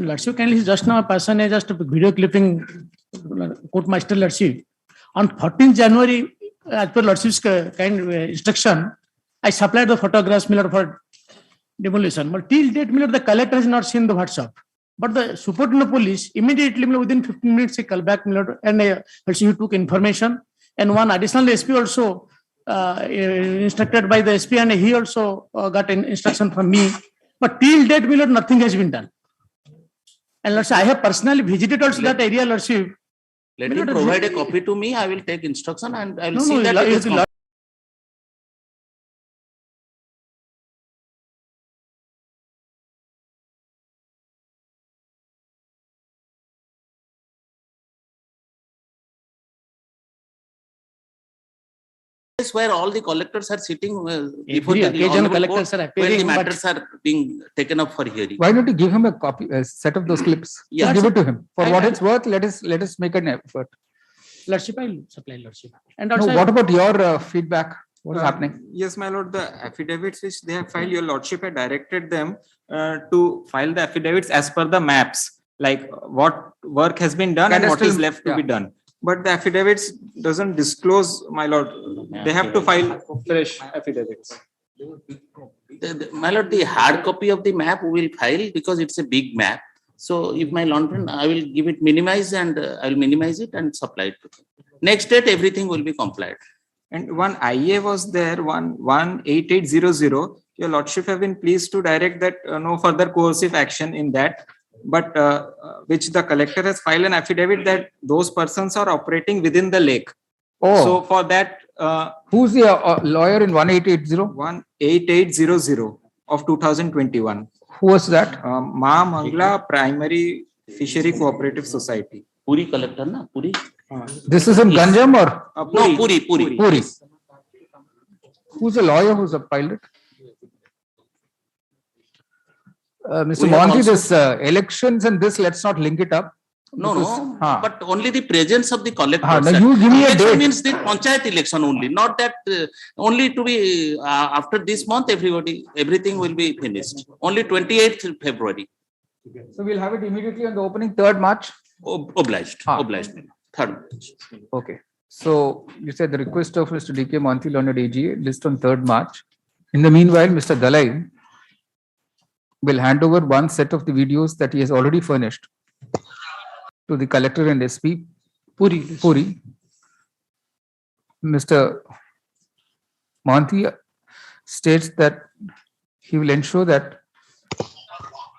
And Lordship, kindly just now a person is just a video clipping, Court Master Lordship. On 14th January, as per Lordship's kind instruction, I supplied the photographs for demolition. But till date, the collector has not seen the WhatsApp. But the Superintendent Police immediately within 15 minutes he called back and he took information. And one additional SP also instructed by the SP, and he also got an instruction from me. But till date, nothing has been done. And Lordship, I have personally visited also that area, Lordship. Let him provide a copy to me. I will take instruction and I will see that it is where all the collectors are sitting before the collectors are appearing, when the matters are being taken up for hearing. Why don't you give him a copy, a set of those clips? Yeah. Give it to him. For what it's worth, let us make an effort. Lordship, I will supply, Lordship. And No, also, what about your feedback? What is happening? Yes, my lord, the affidavits which they have filed, your lordship had directed them to file the affidavits as per the maps, like what work has been done and what is left to be done. But the affidavits doesn't disclose, my lord. They have to file fresh affidavits. My lord, the hard copy of the map we will file because it's a big map. So if my lantern, I will give it minimize and I will minimize it and supply it to them. Next date, everything will be complied. And one IA was there, 18800. Your lordship have been pleased to direct that no further coercive action in that, but which the collector has filed an affidavit that those persons are operating within the lake. Oh, So for that, who's the lawyer in 1880? 18800 of 2021. Who was that? Ma Mangla Primary Fishery Cooperative Society. Puri collector, na? Puri? This is in Ganjam or No, Puri. Puri? Who's the lawyer who's a pilot? Mr. We have Monty, also- this elections and this, let's not link it up. No, Because- but only the presence of the collector. now you give me a Election date. means the panchayat election only, not that only to be after this month, everything will be finished. Only 28th February. So we'll have it immediately on the opening 3rd March. Obliged. 3rd. Okay. So you said the request of Mr. D.K. Monty, Learned AGA, list on 3rd March. In the meanwhile, Mr. Dalai will hand over one set of the videos that he has already furnished to the collector and SP Puri. Mr. Monty states that he will ensure that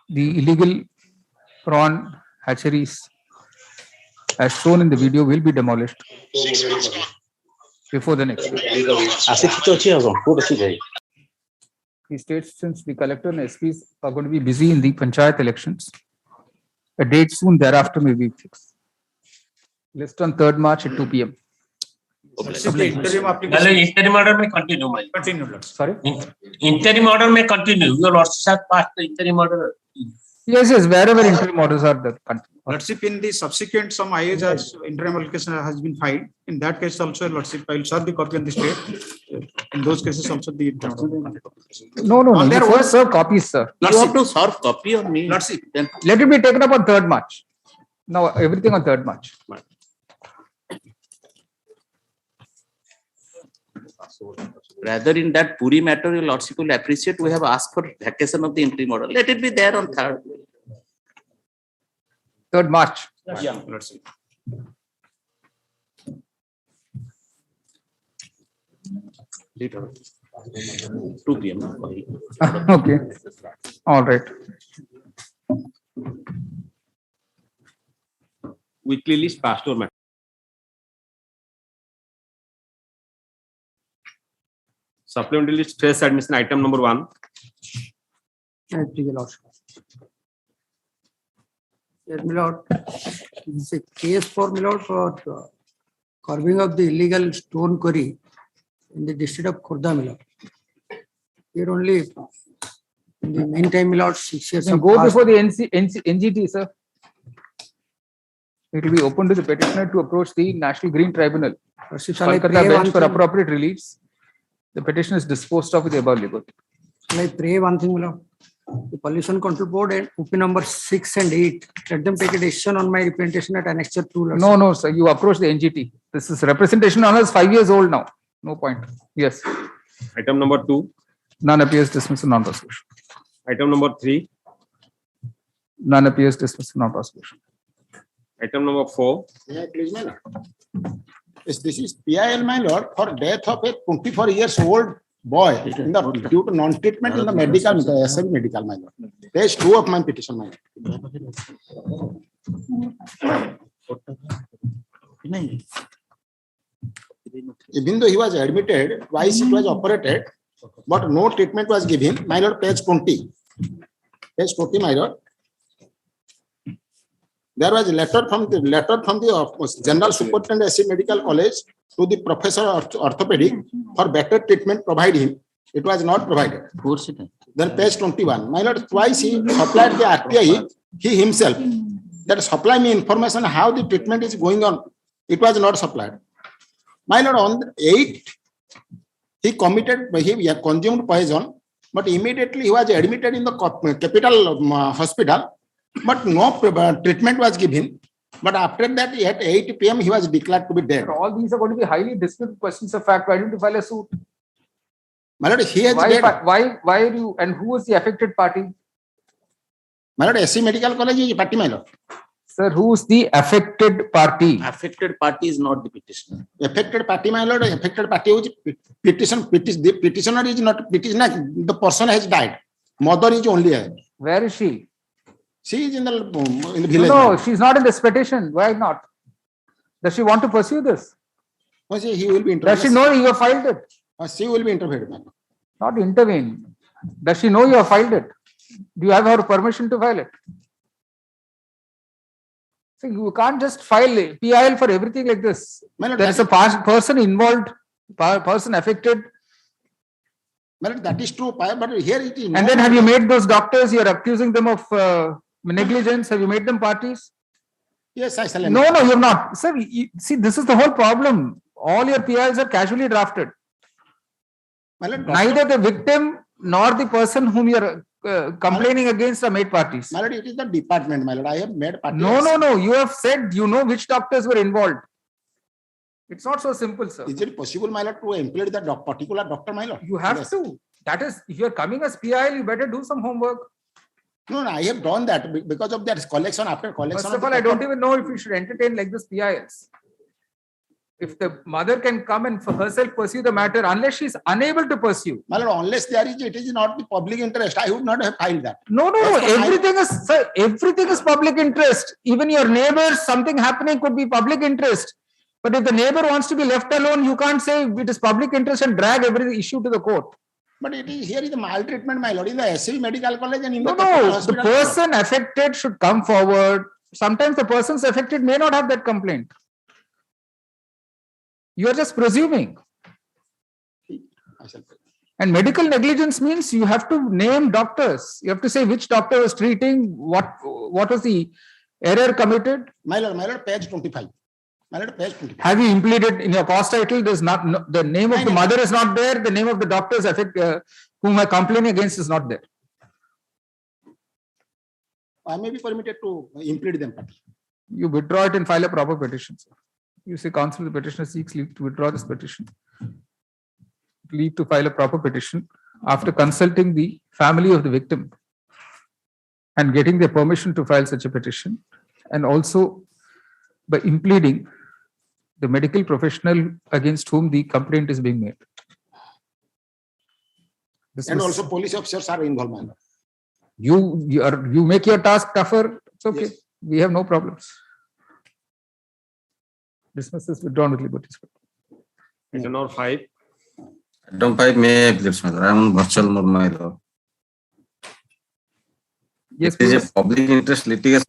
the illegal prawn hatcheries as shown in the video will be demolished before the next week. He states since the collector and SPs are going to be busy in the panchayat elections, a date soon thereafter may be fixed. List on 3rd March at 2 p.m. Interim order may continue. Sorry? Interim order may continue. Your lordship has passed the interim order. Yes, wherever interim orders are there. Lordship, in the subsequent some IAs has interim application has been filed. In that case also, Lordship, I will serve the copy on the state. In those cases also the interim order. No. There were serve copies, sir. You have to serve copy on me. Lordship. Then Let it be taken up on 3rd March. Now everything on 3rd March. rather in that Puri matter, your lordship will appreciate. We have asked for vacation of the interim order. Let it be there on 3rd. 3rd March. Yeah, Lordship. Later. 2 p.m. Sorry. Okay. All right. Weekly list pastor matter. Supplementary list fresh admission item number 1. Yes, my lord. This is a case for my lord for curbing of the illegal stone quarry in the district of Khurda, my lord. Here only in the meantime, my lord, 6 years. Then go before the NGT, sir. It will be open to the petitioner to approach the National Green Tribunal, Shall I Kolkata pray bench one for thing? appropriate reliefs. The petition is disposed of with the above liberty. Shall I pray one thing, my lord? the Pollution Control Board and OP number 6 and 8, let them take a decision on my representation at Annexure 2. Lordship. No, no, sir, you approach the NGT. This is representation on us 5 years old now. No point. Yes. Item number 2, None appears dismissal, non-resolution. item number 3, None appears dismissal, non-resolution. item number 4, Yeah, please, my lord. Yes, this is PIL, my lord, for death of a 24 years old boy in the, due to non-treatment in the medical, SL medical, my lord. Page 2 of my petition, my lord. Even though he was admitted, twice it was operated, but no treatment was given, my lord, page 20. Page 20, my lord. There was a letter from the General Superintendent SC Medical College to the Professor of Orthopedic for better treatment provided. It was not provided. Then page 21. My lord, twice he supplied the RTI, he himself, that supply me information how the treatment is going on. It was not supplied. My lord, on the 8th, he consumed poison, but immediately he was admitted in the capital hospital, but no treatment was given. But after that, at 8 p.m., he was declared to be dead. All these are going to be highly disputed questions of fact. Why didn't you file a suit? My lord, he has Why dead. are you, and who was the affected party? My lord, SC Medical College is party, my lord. Sir, who's the affected party? Affected party is not the petitioner. Affected party, my lord, affected party is the petitioner is not petitioner, the person has died. Mother is only here. Where is she? She is in the village. No, she's not in this petition. Why not? Does she want to pursue this? No, he will be Does she interviewed. know you have filed it? She will be interviewed. Not intervene. Does she know you have filed it? Do you have her permission to file it? So you can't just file a PIL for everything like this. My lord, There is a person involved, person affected, my lord, that is true, but here it is. and then have you made those doctors, you're accusing them of negligence, have you made them parties? Yes, I shall. No, you have not. Sir, see, this is the whole problem. All your PILs are casually drafted. My lord, Neither the victim nor the person whom you are complaining against are made parties. my lord, it is the department, my lord. I have made party. No. You have said you know which doctors were involved. It's not so simple, sir. Is it possible, my lord, to employ the particular doctor, my lord? You have Yes. to. That is, if you're coming as PIL, you better do some homework. No, I have done that because of that collection after collection. First of all, I don't even know if you should entertain like this PILs. If the mother can come and for herself pursue the matter, unless she's unable to pursue. My lord, unless it is not the public interest, I would not have filed that. No. Everything is public interest. Even your neighbors, something happening could be public interest. But if the neighbor wants to be left alone, you can't say it is public interest and drag every issue to the court. But it is here is the maltreatment, my lord, in the SC Medical College and in No, the capital the hospital. person affected should come forward. Sometimes the persons affected may not have that complaint. You are just presuming. I shall pay. And medical negligence means you have to name doctors. You have to say which doctor was treating, what was the error committed. My lord, page 25. My lord, page 25. Have you implemented in your cause title? There's not the name of the mother is not there. The name of the doctors whom I complaining against is not there. I may be permitted to implead them. You withdraw it and file a proper petition, sir. You say counsel the petitioner seeks leave to withdraw this petition. Leave to file a proper petition after consulting the family of the victim and getting their permission to file such a petition, and also by impleading the medical professional against whom the complaint is being made. This And was- also police officers are involved, my lord. you make your task tougher. It's okay. Yes. We have no problems. Dismiss is withdrawn with liberty. item number 5, Item 5 may please, my lord. I am on virtual mode, my lord. Yes, This is please. a public interest litigation.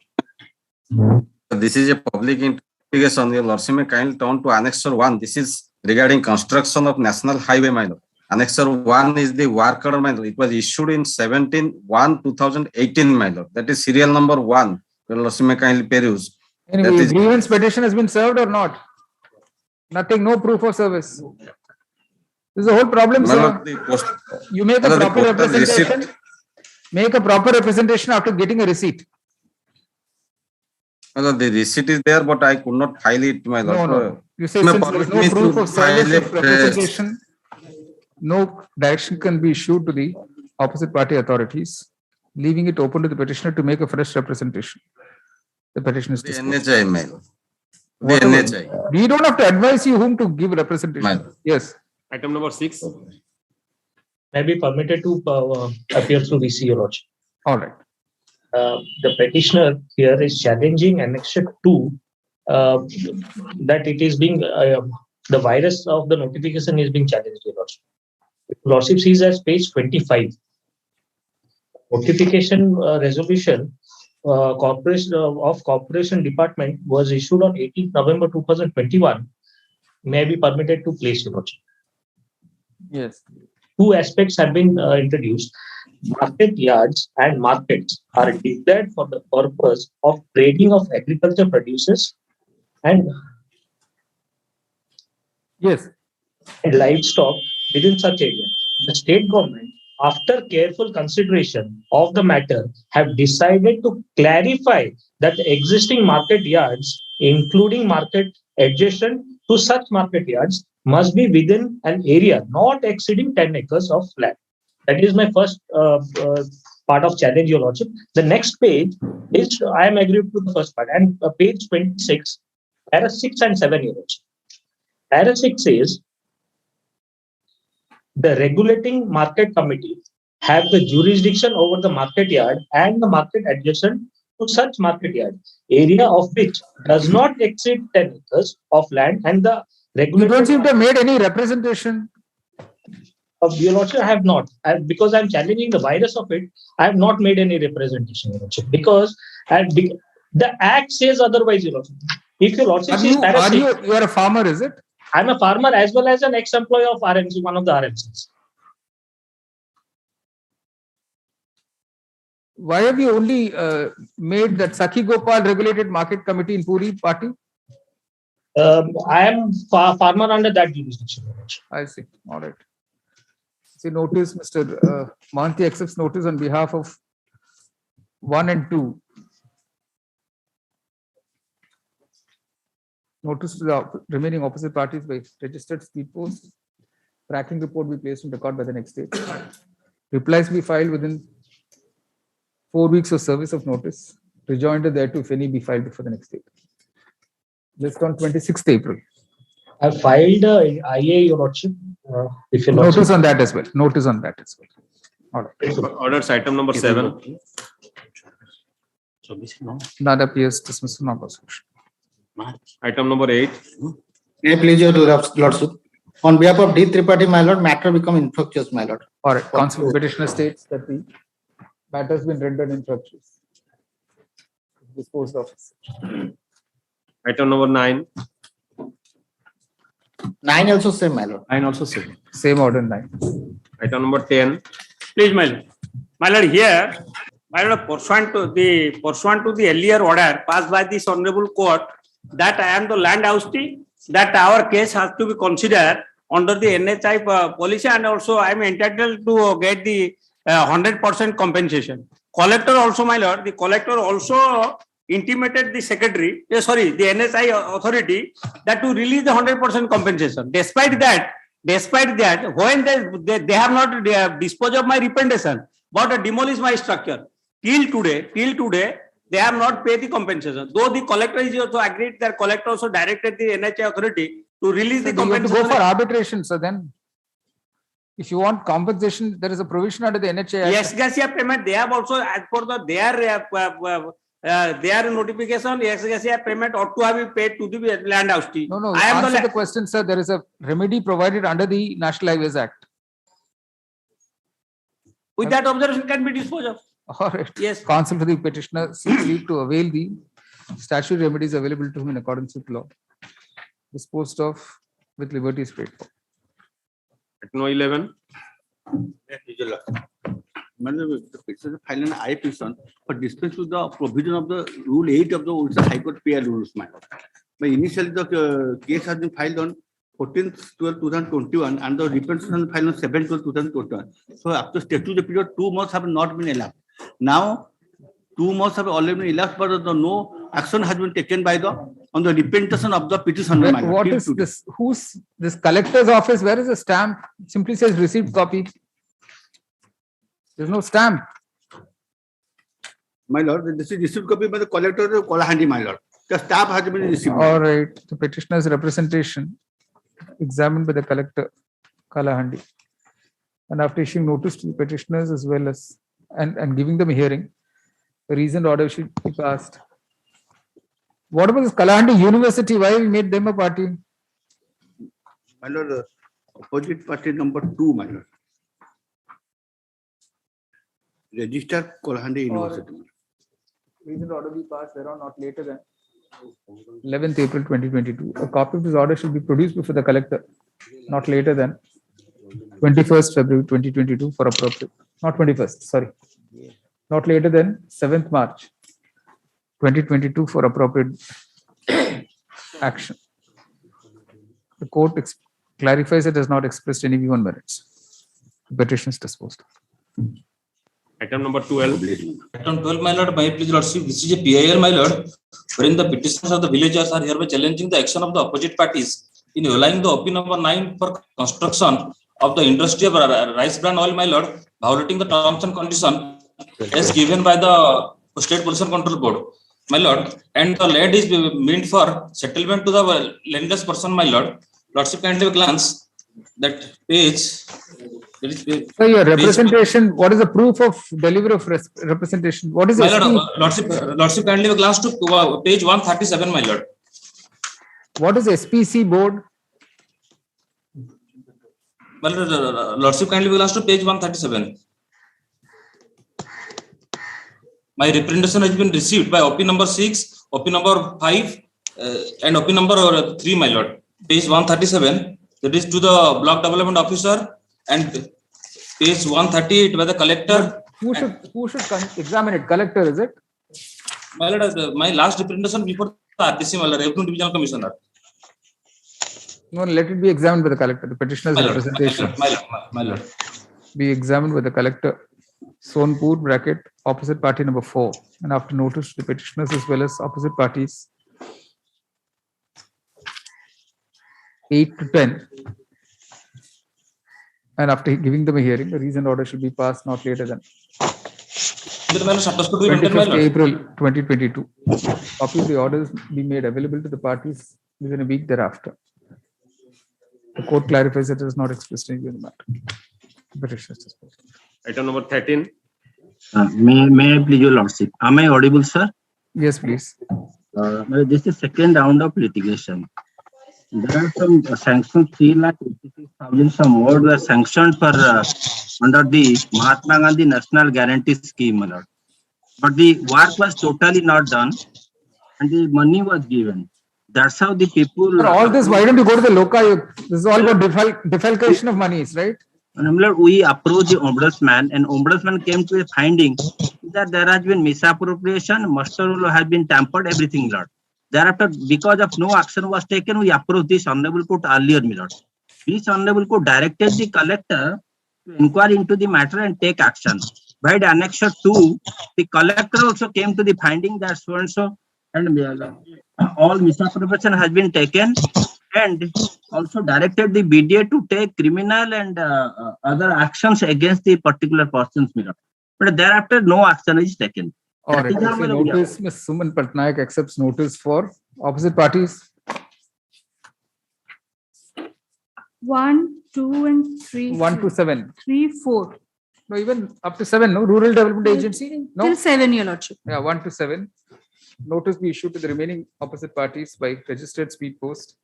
This is a public interest litigation. Your lordship may kindly turn to Annexure 1. This is regarding construction of national highway, my lord. Annexure 1 is the work order, my lord. It was issued in 17/1/2018, my lord. That is serial number 1. Your lordship may kindly peruse. Anyway, That is- grievance petition has been served or not? Nothing, no proof of service. This is the whole problem, My sir. lord, the post, You make my a lord, the proper postal receipt- representation. Make a proper representation after getting a receipt. The receipt is there, but I could not file it, my lord. No. You say May since there is permit me no proof to of service file of representation, no direction can be issued to the opposite party authorities, leaving it open to the petitioner to make a fresh representation. The petition is The disposed. NHI mail. The Whatever. NHI. We don't have to advise you whom to give representation. Ma'am. Yes. Item number 6. May be permitted to appear through VC, Your Lordship. All right. The petitioner here is challenging Annexure 2 that it is being the virus of the notification is being challenged, Your Lordship. Lordship sees as page 25. Notification resolution corporation department was issued on 18th November 2021. May be permitted to place, Your Lordship. Yes. Two aspects have been introduced. Market yards and markets are declared for the purpose of trading of agriculture produces and Yes. livestock within such area. The state government, after careful consideration of the matter, have decided to clarify that the existing market yards, including market adjacent to such market yards, must be within an area not exceeding 10 acres of land. That is my first part of challenge, Your Lordship. The next page is, I am agreed to the first part, and page 26, para 6 and 7, Your Lordship. Para 6 says, the regulating market committee have the jurisdiction over the market yard and the market adjacent to such market yard, area of which does not exceed 10 acres of land, and the You don't seem to have made any representation. Your Lordship, I have not. Because I am challenging the virus of it, I have not made any representation, Your Lordship, because the Act says otherwise, Your Lordship. If Your Lordship says You are a farmer, is it? I'm a farmer as well as an ex-employee of RMC, one of the RMCs. Why have you only made that Sakhi Gopal regulated market committee in Puri party? I am farmer under that jurisdiction. I see. All right. See, notice Mr. Mohanty accepts notice on behalf of 1 and 2. Notice to the remaining opposite parties by registered speed post. Tracking report be placed in record by the next date. Replies be filed within 4 weeks of service of notice. Rejoinder thereto, if any, be filed before the next date. List on 26th April. I filed IA, Your Lordship. If you Notice on that as well. Notice on that as well. All right. Orders item number 7. That appears dismissed from non-prosecution. Item number 8. May I please your Lordship. On behalf of D. Tripathi, my lord, matter become infructuous, my lord. All right. Counsel petitioner states that the matter has been rendered infructuous. Disposed of. Item number 9. 9 also same, my lord. 9 also same. Same order 9. Item number 10. Please, my lord. My lord, here, my lord, pursuant to the earlier order passed by this honorable court, that I am the land trustee, that our case has to be considered under the NHI policy, and also I am entitled to get the 100% compensation. Collector also, my lord, the collector also intimated the secretary, the NHI authority, that to release the 100% compensation. Despite that, when they have not disposed of my representation, but demolished my structure, till today, they have not paid the compensation. Though the collector is also agreed, that collector also directed the NHI authority to release the compensation. You have to go for arbitration, so then if you want compensation, there is a provision under the NHI. Yes, gracia payment, they have also, as per their notification, yes, gracia payment ought to have been paid to the land trustee. No, answer the question, sir. There is a remedy provided under the National Highways Act. With that observation can be disposed of. All right. Yes. Counsel for the petitioner seeks leave to avail the statutory remedies available to him in accordance with law. Disposed of with liberty straightforward. Item number 11. The petitioner filed an I petition for dispense with the provision of the Rule 8 of the Orissa High Court PI rules. But initially, the case has been filed on 14/12/2021 and the representation filed on 7/12/2021. So after statute period, 2 months have not been elapsed. Now, 2 months have already been elapsed, but no action has been taken by on the representation of the petitioner. my lord, What till is today. this? Who's this collector's office? Where is the stamp? Simply says received copy. There's no stamp. My lord, this is received copy by the collector of Kalahandi, my lord. The staff has been received. All right. The petitioner's representation examined by the collector, Kalahandi. And after issuing notice to the petitioners as well as and giving them a hearing, a reasoned order should be passed. What about this Kalahandi University? Why we made them a party? My lord, opposite party number 2, my lord. Register Kalahandi University. Reasoned order be passed thereon not later than 11th April 2022. A copy of this order should be produced before the collector not later than 21st February 2022 for appropriate. Not 21st, sorry. Not later than 7th March 2022 for appropriate action. The court clarifies it has not expressed any view on merits. The petition is disposed of. Item number 12. Item 12, my lord, by please lordship, this is a PIL, my lord, wherein the petitioners of the villagers are hereby challenging the action of the opposite parties in allowing the OP number 9 for construction of the industry of rice bran oil, my lord, violating the terms and conditions as given by the State Pollution Control Board, my lord, and the land is meant for settlement to the landless person, my lord. Lordship kindly glance that page. So your representation, what is the proof of delivery of representation? What is My it? lordship kindly glance to page 137, my lord. What is SPC board? My lordship kindly glance to page 137. My representation has been received by OP number 6, OP number 5, and OP number 3, my lord. Page 137, that is to the block development officer, and page 138 by the collector. Who should examine it? Collector, is it? My lord, my last representation before the RTC, my lord, Revenue Divisional Commissioner. No, let it be examined by the collector. The petitioner's representation. My lord. Be examined by the collector. Sonpur bracket opposite party number 4, and after notice to the petitioners as well as opposite parties 8 to 10, and after giving them a hearing, the reasoned order should be passed not later than 25th April 2022. Copy of the orders be made available to the parties within a week thereafter. The court clarifies that it is not expressed in the matter. Petition is disposed. Item number 13. May I please your lordship? Am I audible, sir? Yes, please. This is second round of litigation. There are some sanctions, 3,86,000 some more were sanctioned for under the Mahatma Gandhi National Guarantee Scheme, my lord. But the work was totally not done, and the money was given. That's how the people. For all this, why don't you go to the Lokayuk? This is all about defalcation of monies, right? We approached the ombudsman, and ombudsman came to a finding that there has been misappropriation, muster roll has been tampered, everything, Lord. Thereafter, because of no action was taken, we approached this honorable court earlier, my lord. This honorable court directed the collector to inquire into the matter and take action. By the annexure 2, the collector also came to the finding that so and so and all misappropriation has been taken, and also directed the BDA to take criminal and other actions against the particular persons, my lord. But thereafter, no action is taken. All right. Notice, Ms. Suman Patnaik accepts notice for opposite parties. 1, 2, and 3. 1 to 7. 3, 4. No, even up to 7. No, Rural Development Agency. No. Till 7, your lordship. Yeah, 1 to 7. Notice be issued to the remaining opposite parties by registered speed post.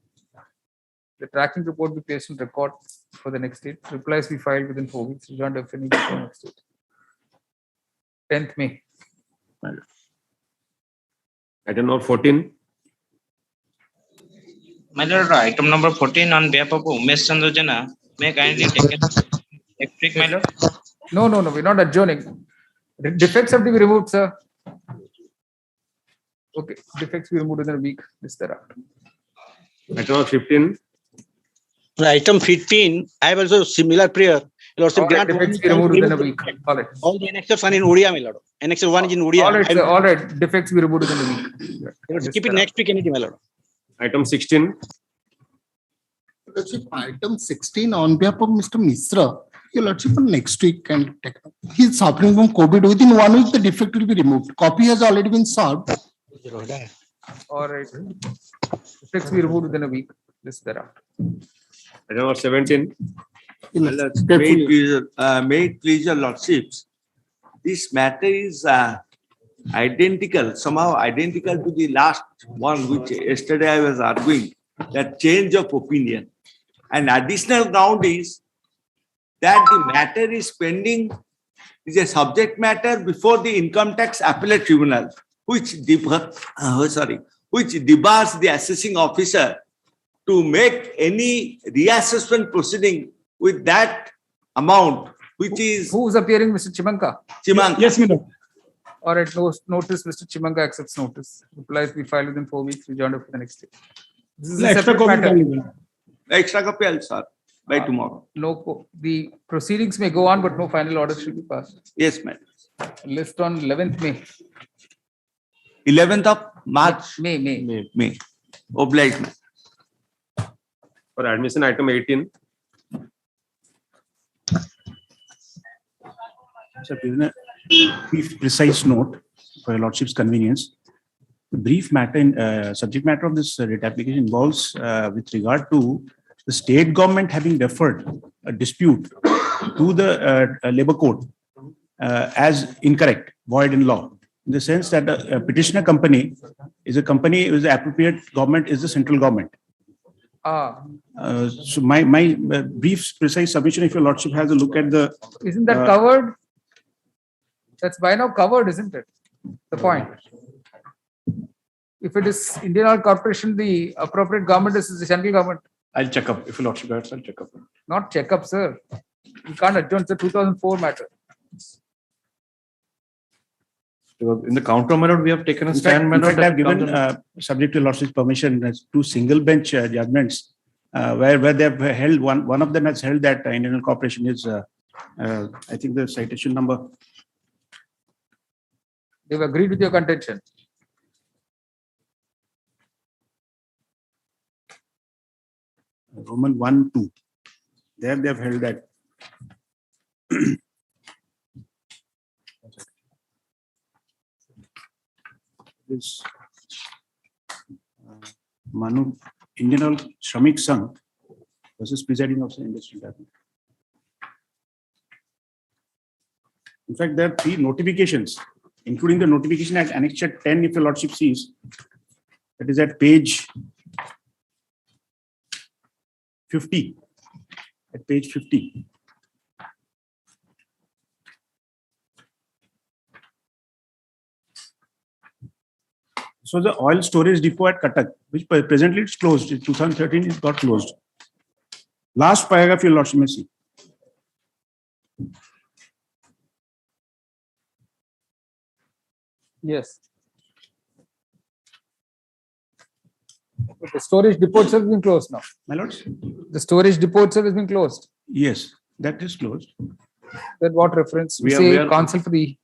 The tracking report be placed on record for the next date. Replies be filed within 4 weeks. Rejoined if any before next date. 10th May. Item number 14. My lord, item number 14 on behalf of Umesh Chandra Jana, may I kindly take it next week, my lord? No, we're not adjourning. Defects have to be removed, sir. Okay, defects be removed within a week. This thereafter. Item number 15. Item 15, I have also similar prayer. Lordship, All right, grant one defects be removed within a week. All right. all the annexures are in Odia, my lord. Annexure 1 is in Odia. All right, sir. All right. Defects be removed within a week. Lordship, keep it next week anything, my lord. Item 16. Lordship, item 16 on behalf of Mr. Misra, your Lordship, on next week can take up. He is suffering from COVID. Within 1 week, the defect will be removed. Copy has already been served. All right. Defects be removed within a week. This thereafter. Item number 17. May it please your lordships, this matter is identical, somehow identical to the last one which yesterday I was arguing, that change of opinion. An additional ground is that the matter is pending, is a subject matter before the Income Tax Appellate Tribunal, which which debars the assessing officer to make any reassessment proceeding with that amount, which is. Who is appearing, Mr. Chimanka? Chimanka. Yes, Mr. All right, notice, Mr. Chimanka accepts notice. Replies be filed within 4 weeks, rejoined up for the next day. This is a Extra separate copy matter. can Extra copy, I'll serve by tomorrow. The proceedings may go on, but no final order should be passed. Yes, ma'am. List on 11th May. 11th of March. May. Obliged, ma'am. For admission, item 18. So, given a brief, precise note for your lordship's convenience, the brief matter in subject matter of this writ application involves with regard to the state government having deferred a dispute to the labor code as incorrect, void in law, in the sense that a petitioner company is a company whose appropriate government is the central government. So my brief, precise submission, if your lordship has a look at the. Isn't that covered? That's by now covered, isn't it? The point. If it is Indian Oil Corporation, the appropriate government is the central government. I'll check up. If your lordship has, I'll check up. Not check up, sir. You can't adjourn. It's a 2004 matter. In the counter, my lord, we have taken a In stand. fact, I've given, subject to lordship's permission, there's 2 single bench judgments where they have held, one of them has held that Indian Oil Corporation is, I think the citation number. They've agreed with your contention. Roman 1-2. There they have held that. This Manu Indian Oil Shramik Sangh versus presiding officer industry department. In fact, there are 3 notifications, including the notification at Annexure 10, if your lordship sees. That is at page 50. At page 50. So the oil storage depot at Cuttack, which presently it's closed. In 2013, it got closed. Last paragraph, your lordship may see. Yes. But the storage depot itself has been closed now. My lords? The storage depot itself has been closed. Yes, that is closed. Then what reference? We We say are- counsel for the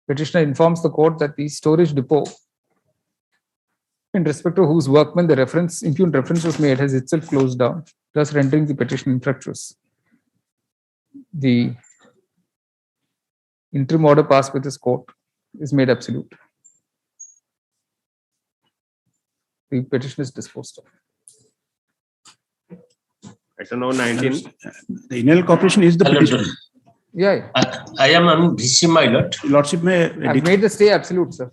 petitioner informs the court that the storage depot, in respect to whose workmen the impugned reference was made, has itself closed down, thus rendering the petition infructuous. The interim order passed with this court is made absolute. The petition is disposed of. Item number 19. The Indian Oil Corporation is the petitioner. Yeah. I am on DC, my lord. Lordship may. I've made the stay absolute, sir.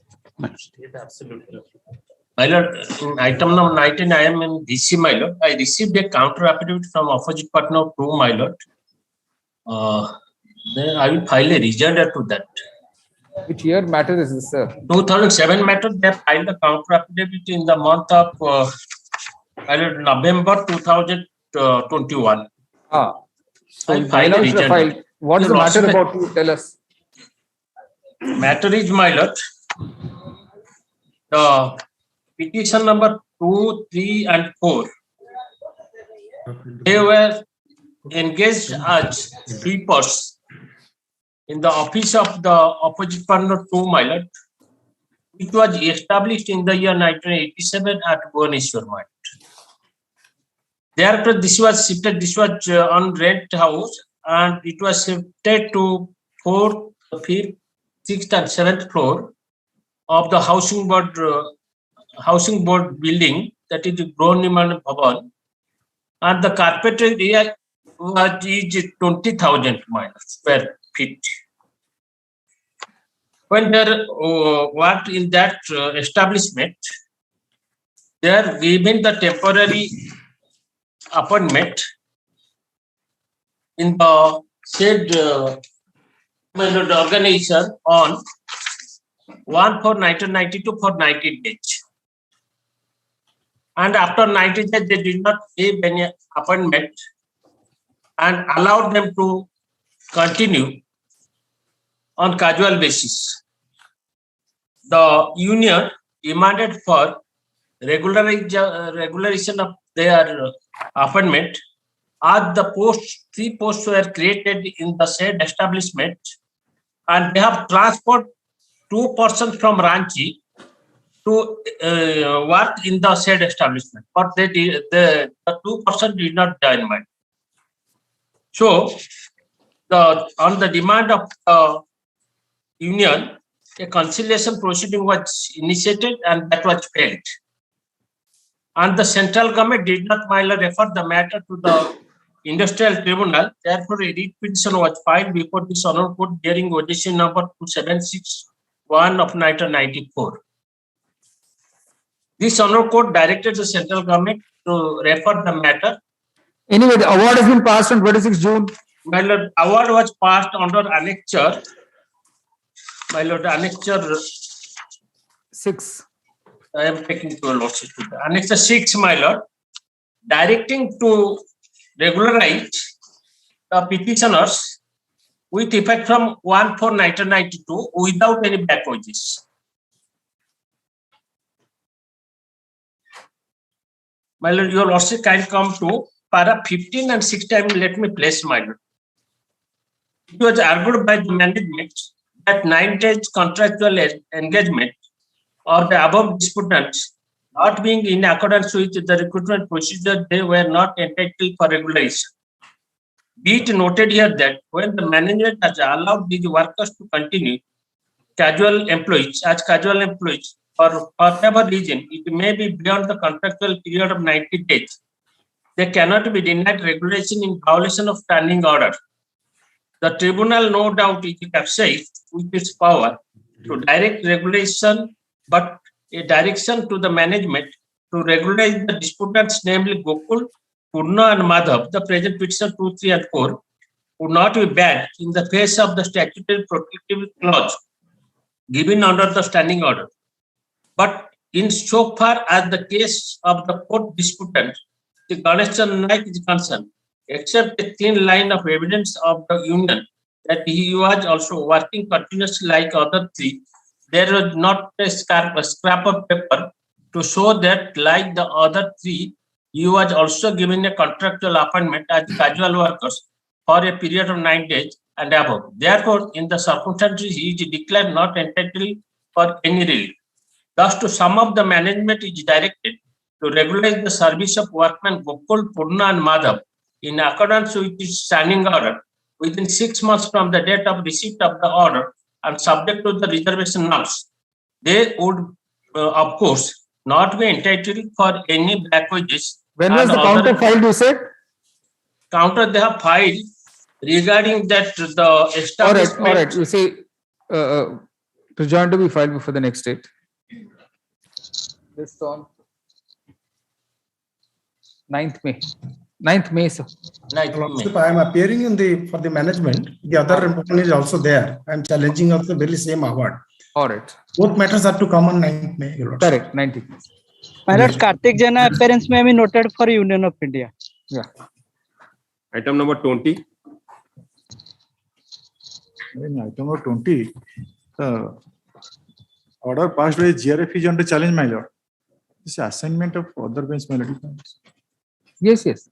My lord, in item number 19, I am in DC, my lord. I received a counter affidavit from opposite partner of 2, my lord. Then I will file a rejoinder to that. Which year matter is this, sir? 2007 matter, they filed the counter affidavit in the month of November 2021. So I filed a rejoinder. What is the Your matter lordship, about? You tell us. Matter is, my lord, the petition number 2, 3, and 4. They were engaged as sweepers in the office of the opposite partner 2, my lord, which was established in the year 1987 at Bhubaneswar, my lord. Thereafter, this was shifted, this was on rent house, and it was shifted to 4th, 5th, 6th, and 7th floor of the housing board building, that is the Groniman Bhavan, and the carpeted area is 20,000 square feet. When they worked in that establishment, they are given the temporary appointment in the said organization on 1/4/1992 for 90 days. And after 90 days, they did not give any appointment and allowed them to continue on casual basis. The union demanded for regularization of their appointment, as the three posts were created in the said establishment, and they have transport 2 persons from Ranchi to work in the said establishment, but the 2 persons did not join mine. So, on the demand of the union, a conciliation proceeding was initiated and that was failed. And the central government did not refer the matter to the industrial tribunal. Therefore, a writ petition was filed before this honor court bearing ODC number 2761 of 1994. This honor court directed the central government to refer the matter. Anyway, the award has been passed on 26 June. My lord, award was passed under annexure. My lord, annexure 6. I am taking to a lordship. Annexure 6, my lord, directing to regularize the petitioners with effect from 1/4/1992 without any backwardness. My lord, your lordship can come to para 15 and 16. Let me place, my lord. It was argued by the management that 9 days contractual engagement or the above disputants not being in accordance with the recruitment procedure, they were not entitled for regulation. Be it noted here that when the management has allowed these workers to continue casual employees for whatever reason, it may be beyond the contractual period of 90 days. They cannot be denied regulation in violation of standing order. The tribunal, no doubt, is exercised with its power to direct regulation, but a direction to the management to regularize the disputants, namely Gokul, Purna, and Madhav, the present petition 2, 3, and 4, would not be bad in the face of the statutory protective clause given under the standing order. But in so far as the case of the court disputant, the Ganeshan Naik is concerned, except a thin line of evidence of the union that he was also working continuously like other three, there was not a scrap of paper to show that, like the other three, he was also given a contractual appointment as casual workers for a period of 9 days and above. Therefore, in the circumstances, he is declared not entitled for any relief. Thus, to sum up, the management is directed to regularize the service of workmen Gokul, Purna, and Madhav in accordance with its standing order within 6 months from the date of receipt of the order and subject to the reservation norms. They would, of course, not be entitled for any back wages. When was the counter filed, you said? Counter they have filed regarding that the establishment. All right. You say to join to be filed before the next date. This on 9th May. 9th May, sir. If I am appearing in for the management, the other one is also there. I am challenging of the very same award. All right. Both matters are to come on 9th May. Correct, 19th. My lord, Kartik Jana appearance may be noted for Union of India. Yeah. Item number 20. Item number 20. Order passed by GRF is under challenge, my lord. This is assignment of other bench melody points. Yes.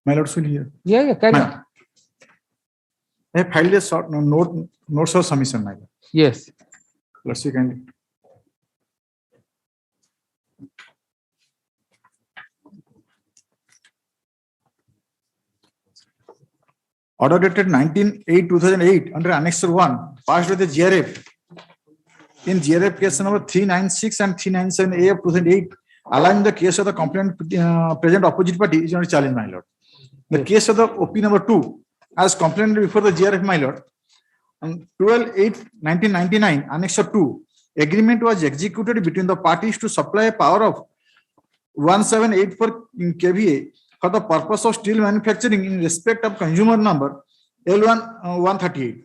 My lords will hear. Yeah, carry My- on. I have filed a short notes of submission, my lord. Yes. Let's see kindly. Order dated 19/8/2008 under Annexure 1 passed with the GRF. In GRF case number 396 and 397A of 2008, allowing the case of the complainant present opposite party is not challenged, my lord. The case of the OP number 2, as complained before the GRF, my lord, on 12/8/1999, Annexure 2, agreement was executed between the parties to supply power of 1784 kVA for the purpose of steel manufacturing in respect of consumer number L1 138.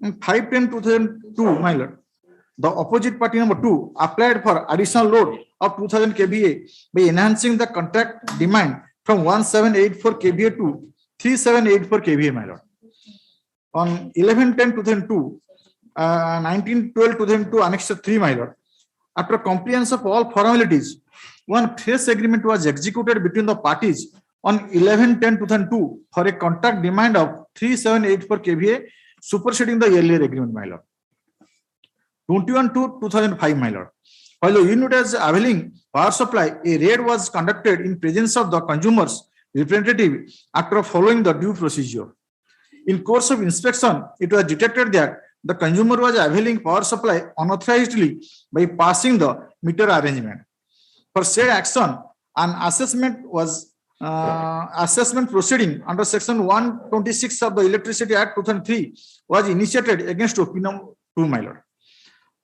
In 5/10/2002, my lord, the opposite party number 2 applied for additional load of 2000 kVA by enhancing the contract demand from 1784 kVA to 3784 kVA, my lord. On 11/10/2002, 19/12/2002, Annexure 3, my lord, after compliance of all formalities, one fresh agreement was executed between the parties on 11/10/2002 for a contract demand of 3784 kVA, superseding the earlier agreement, my lord. 21/2/2005, my lord. While the unit is availing power supply, a raid was conducted in presence of the consumer's representative after following the due procedure. In course of inspection, it was detected that the consumer was availing power supply unauthorizedly by passing the meter arrangement. For said action, an assessment proceeding under section 126 of the Electricity Act 2003 was initiated against Opinum 2, my lord.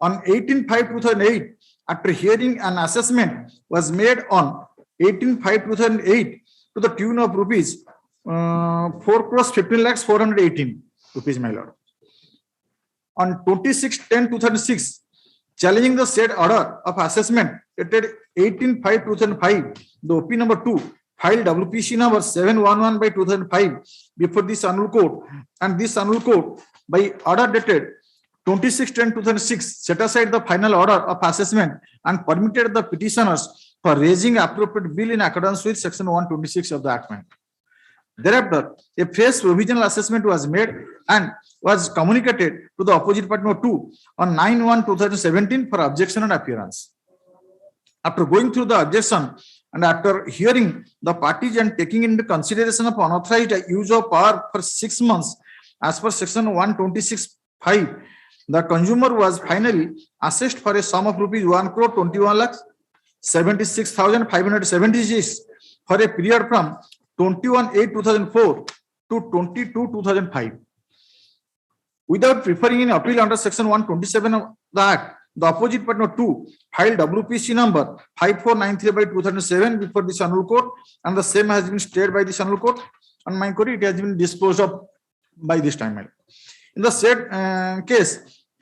On 18/5/2008, after hearing, an assessment was made on 18/5/2008 to the tune of rupees 4,15,418 rupees, my lord. On 26/10/2006, challenging the said order of assessment dated 18/5/2005, the OP number 2 filed WPC number 711/2005 before this annual court, and this annual court by order dated 26/10/2006 set aside the final order of assessment and permitted the petitioners for raising appropriate bill in accordance with section 126 of the Act. Thereafter, a fresh provisional assessment was made and was communicated to the opposite party number 2 on 9/1/2017 for objection and appearance. After going through the objection and after hearing the parties and taking into consideration of unauthorized use of power for 6 months as per section 126(5), the consumer was finally assessed for a sum of rupees 1,21,76,576 for a period from 21/8/2004 to 22/2005. Without preferring an appeal under section 127 of the Act, the opposite party number 2 filed WPC number 5493/2007 before this annual court, and the same has been stayed by this annual court. On my query, it has been disposed of by this time. In the said case,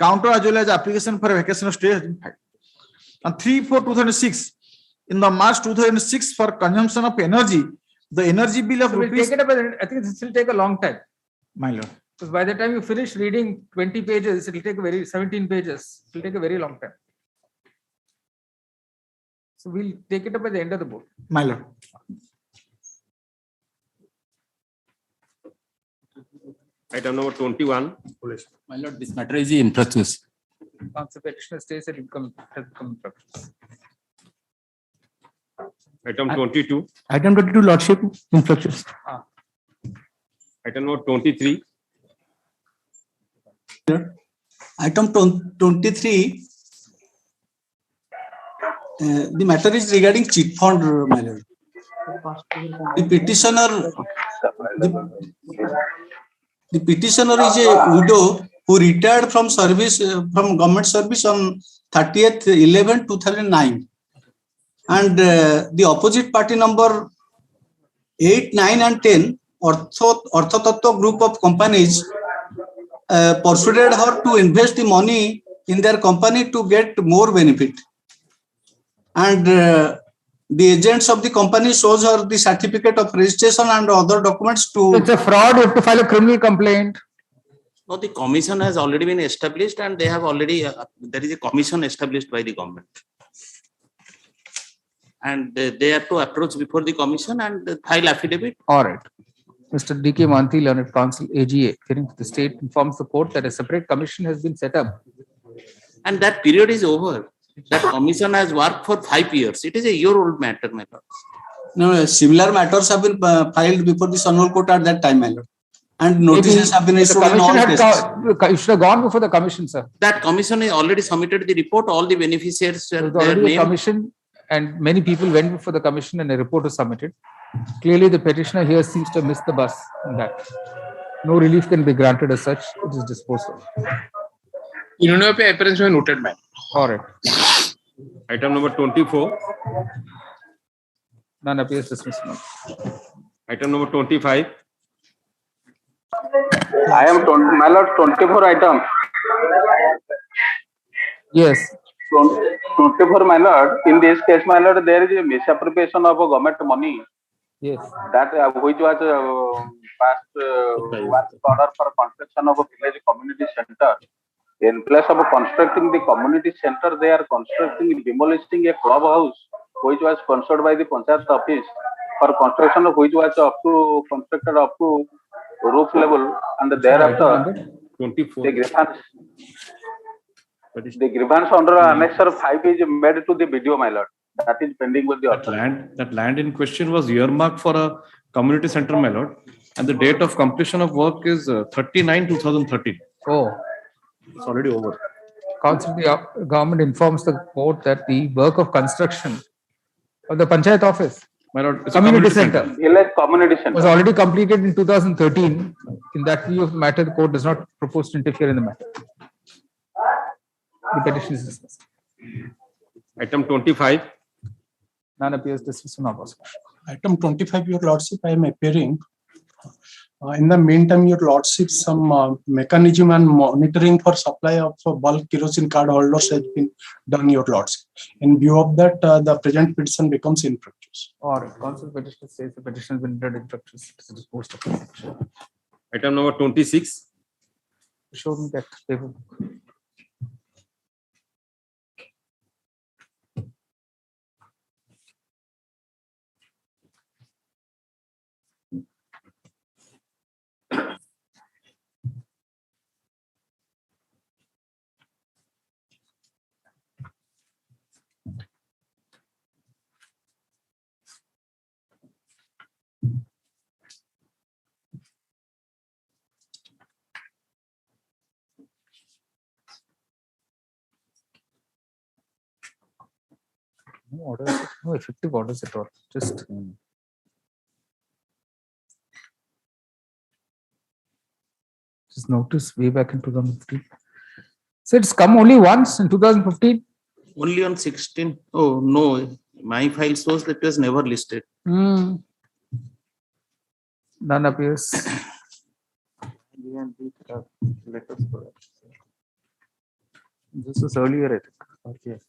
counter as well as application for a vacation of stay has been filed. On 3/4/2006, in the March 2006 for consumption of energy, the energy bill of So we'll rupees. take it up. I think this will take a long time. My lord. Because by the time you finish reading 20 pages, it will take 17 pages. It will take a very long time. So we'll take it up at the end of the board. My lord. Item number 21. My lord, this matter is infructuous. Once the petitioner stays that has become infructuous. Item 22. Item 22, Lordship, infructuous. Item number 23. Item 23, the matter is regarding cheat fund, my lord. The petitioner is a widow who retired from service, from government service on 30/11/2009, and the opposite party number 8, 9, and 10, Ortho Tattva group of companies, persuaded her to invest the money in their company to get more benefit, and the agents of the company shows her the certificate of registration and other documents to. It's a fraud. You have to file a criminal complaint. No, the commission has already been established, and they have already there is a commission established by the government. and they have to approach before the commission and file affidavit. All right. Mr. D.K. Manthi, Learned Counsel, AGA, hearing the state informs the court that a separate commission has been set up. And that period is over. That commission has worked for 5 years. It is a year-old matter, my lord. No, similar matters have been filed before the Honorable Court at that time, my lord. And notices have been The issued in all commission had cases. you should have gone before the commission, sir. That commission has already submitted the report. All the beneficiaries There were was their already a name. commission and many people went before the commission and a report was submitted. Clearly, the petitioner here seems to have missed the bus in that. No relief can be granted as such. It is disposed of. इन्होंने पे appearance में noted, man. All right. Item number 24. None appears dismissed. Item number 25. I am 20, my lord, 24 item. Yes. 24, my lord. In this case, my lord, there is a misappropriation of government money. Yes. That which was passed work order for construction of a village community center. In place of constructing the community center, they are demolishing a clubhouse which was sponsored by the Panchayat office for construction of which was constructed up to roof level, and thereafter 24. the grievance under annexure 5 is made to the video, my lord. That is pending with the authority. That land in question was earmarked for a community center, my lord, and the date of completion of work is 39/2013. Oh. It's already over. Council, the government informs the court that the work of construction of the Panchayat office, my lord, it's a community center, Village community center was already completed in 2013. In that view of the matter, the court does not propose to interfere in the matter. The petition is dismissed. Item 25. None appears dismissed from our Item 25, your lordship, I am appearing. In the meantime, your lordship, some mechanism and monitoring for supply of bulk kerosene card holders has been done, your lordship. In view of that, the present petition becomes infructuous. Or council petition says the petition has been rendered infructuous. It is disposed of. Item number 26. Show me that paper. No orders, no effective orders at all. Just notice way back in 2015. So it's come only once in 2015. Only on 16. Oh no, my file shows that it was never listed. None appears. This was earlier, I think. Okay.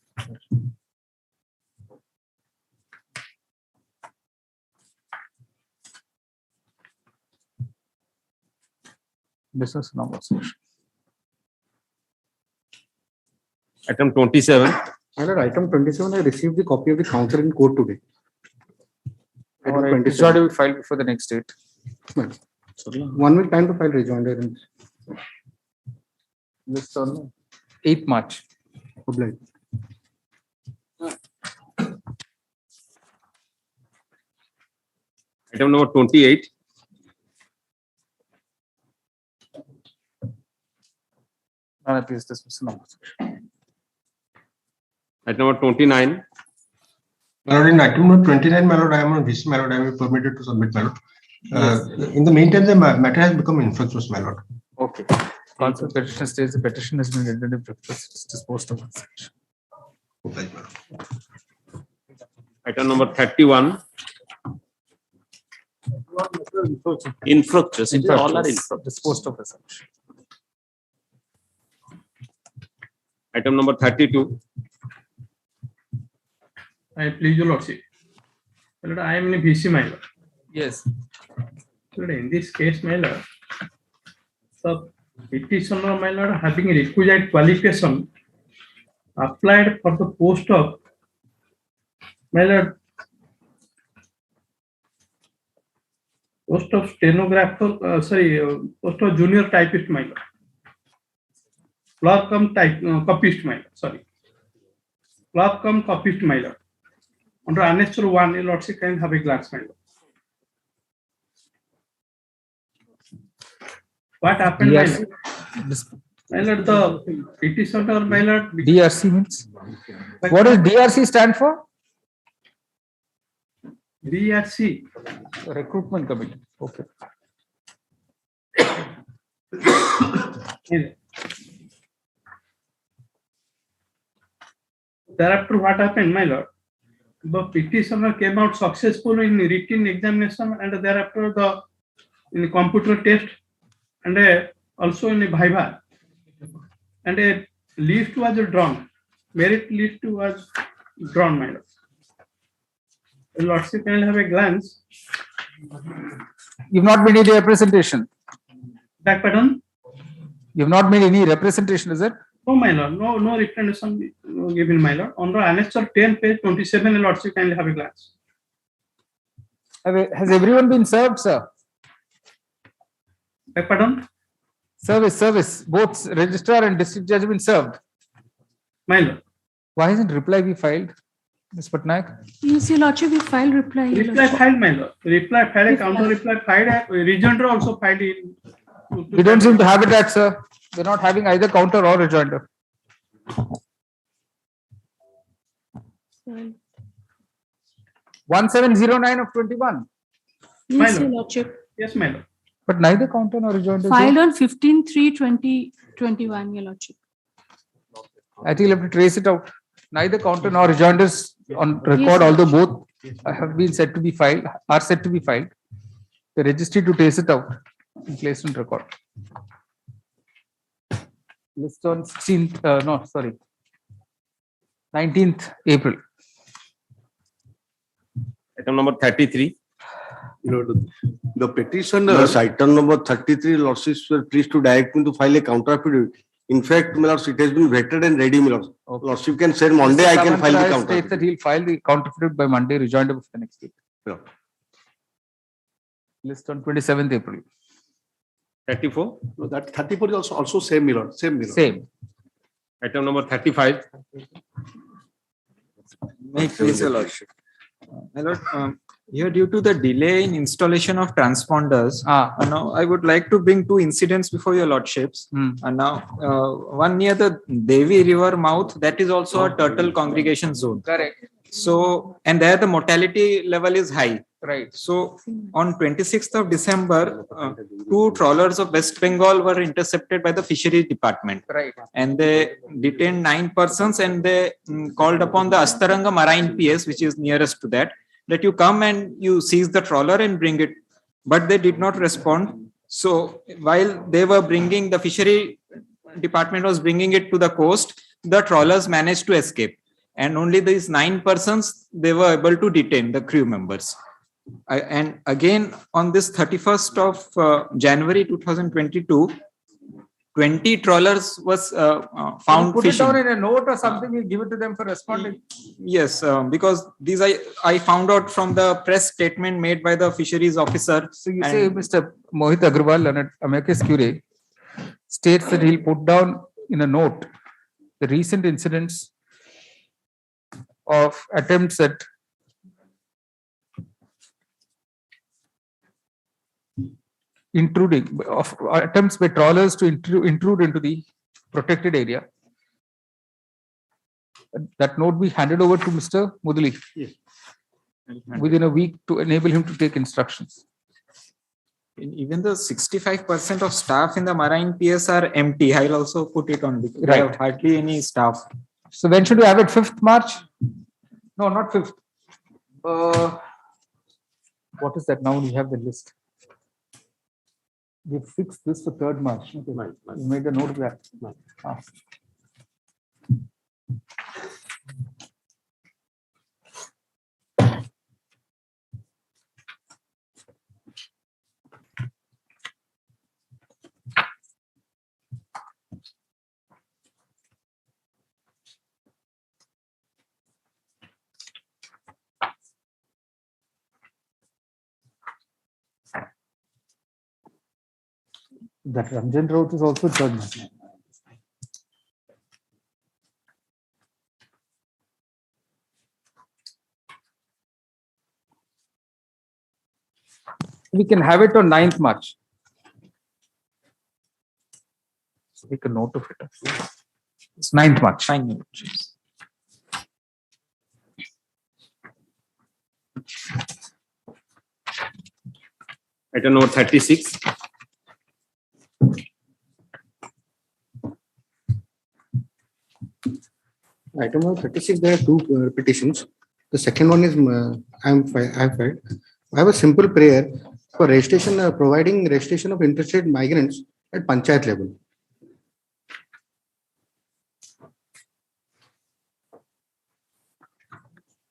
Business number. Item 27. Item 27, I received the copy of the counsel in court today. All right, rejoinder will file before the next date. 1 week time to file rejoinder. This on 8th March. Public. Item number 28. None appears dismissed. Item number 29. My lord, in item number 29, my lord, I am on this, my lord, I am permitted to submit, my lord. In the meantime, the matter has become infructuous, my lord. Okay. Council petition states the petition has been rendered infructuous. It is disposed of. Item number 31. Infructuous. It is all are infructuous. Disposed of as such. Item number 32. I please your lordship. My lord, I am in a VC, my lord. Yes. Lord, in this case, my lord, the petitioner, my lord, having a requisite qualification applied for the post of, my lord, Post of stenographer, post of junior typist, my lord. Clerk cum copyist, my lord, sorry. Clerk cum copyist, my lord. Under annexure 1, your lordship can have a glance, my lord. What happened, my lord? My lord, the petitioner, my lord. DRC means? What does DRC stand for? DRC. Recruitment Committee. Okay. Thereafter, what happened, my lord? The petitioner came out successful in written examination and thereafter in computer test and also in viva. And a list was drawn. Merit list was drawn, my lord. Lordship can have a glance. You've not made any representation. Back pardon? You've not made any representation, is it? No, my lord. No representation given, my lord. On the annexure 10, page 27, lordship can have a glance. Has everyone been served, sir? Back pardon? Service. Both registrar and district judge have been served. My lord. Why isn't reply be filed, Ms. Patnaik? Yes, your lordship, we filed reply. your Reply lordship. filed, my lord. Reply filed, counter reply filed, rejoinder also filed in. We don't seem to have it at, sir. We're not having either counter or rejoinder. Sorry. 1709 of 21. Yes, your lordship. Yes, my lord. But neither counter nor rejoinder. Filed on 15/3/2021, your lordship. I think you'll have to trace it out. Neither counter nor rejoinders on record, Yes, although both have been said to be filed, are said to be filed. The registry to trace it out and place on record. List on 19th April. Item number 33. The petitioners, item number 33, lordships were pleased to direct me to file a counter affidavit. In fact, my lords, it has been vetted and ready, my lords. Okay. Lordship can send Monday, I can file the counter States that he'll file the counter affidavit by Monday, rejoinder for the next week. Yeah. List on 27th April. 34. No, that 34 is also same, my lord. Same, my lord. Same. Item number 35. May it please your lordship. My lord, here due to the delay in installation of transponders, now I would like to bring two incidents before your lordships. And now one near the Devi River mouth, that is also a turtle congregation zone. Correct. So, and there the mortality level is high. Right. So on 26th of December, two trawlers of West Bengal were intercepted by the fisheries department. Right. And they detained 9 persons and they called upon the Astaranga Marine PS, which is nearest to that you come and you seize the trawler and bring it. But they did not respond. So while they were bringing, the fishery department was bringing it to the coast, the trawlers managed to escape. And only these 9 persons, they were able to detain the crew members. And again, on this 31st of January 2022, 20 trawlers was found put fishing. it down in a note or something, we'll give it to them for responding. Yes, because these I found out from the press statement made by the fisheries officer. So you say Mr. Mohit Agrawal, an amicus curiae, states that he'll put down in a note the recent incidents of attempts at attempts by trawlers to intrude into the protected area. That note be handed over to Mr. Mudali within a week to enable him to take instructions. Even the 65% of staff in the Marine PS are empty. I'll also put it on because we Right. have hardly any staff. So when should we have it? 5th March? No, not 5th. What is that? Now we have the list. We fixed this for 3rd March. Okay. We made a note of that. That Ranjan Road is also third month. We can have it on 9th March. So make a note of it. It's 9th March. Item number 36. Item number 36, there are two petitions. The second one is I have filed. I have a simple prayer for registration, providing registration of interstate migrants at panchayat level.